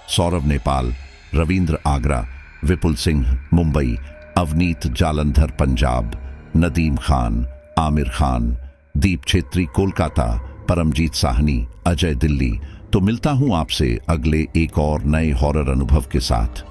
सौरभ नेपाल, रविंद्र आगरा, विपुल सिंह मुंबई, अवनीत जालंधर पंजाब, नदीम खान, आमिर खान, दीप छेत्री कोलकाता, परमजीत साहनी, अजय दिल्ली। तो मिलता हूं आपसे अगले एक और नए हॉरर अनुभव के साथ।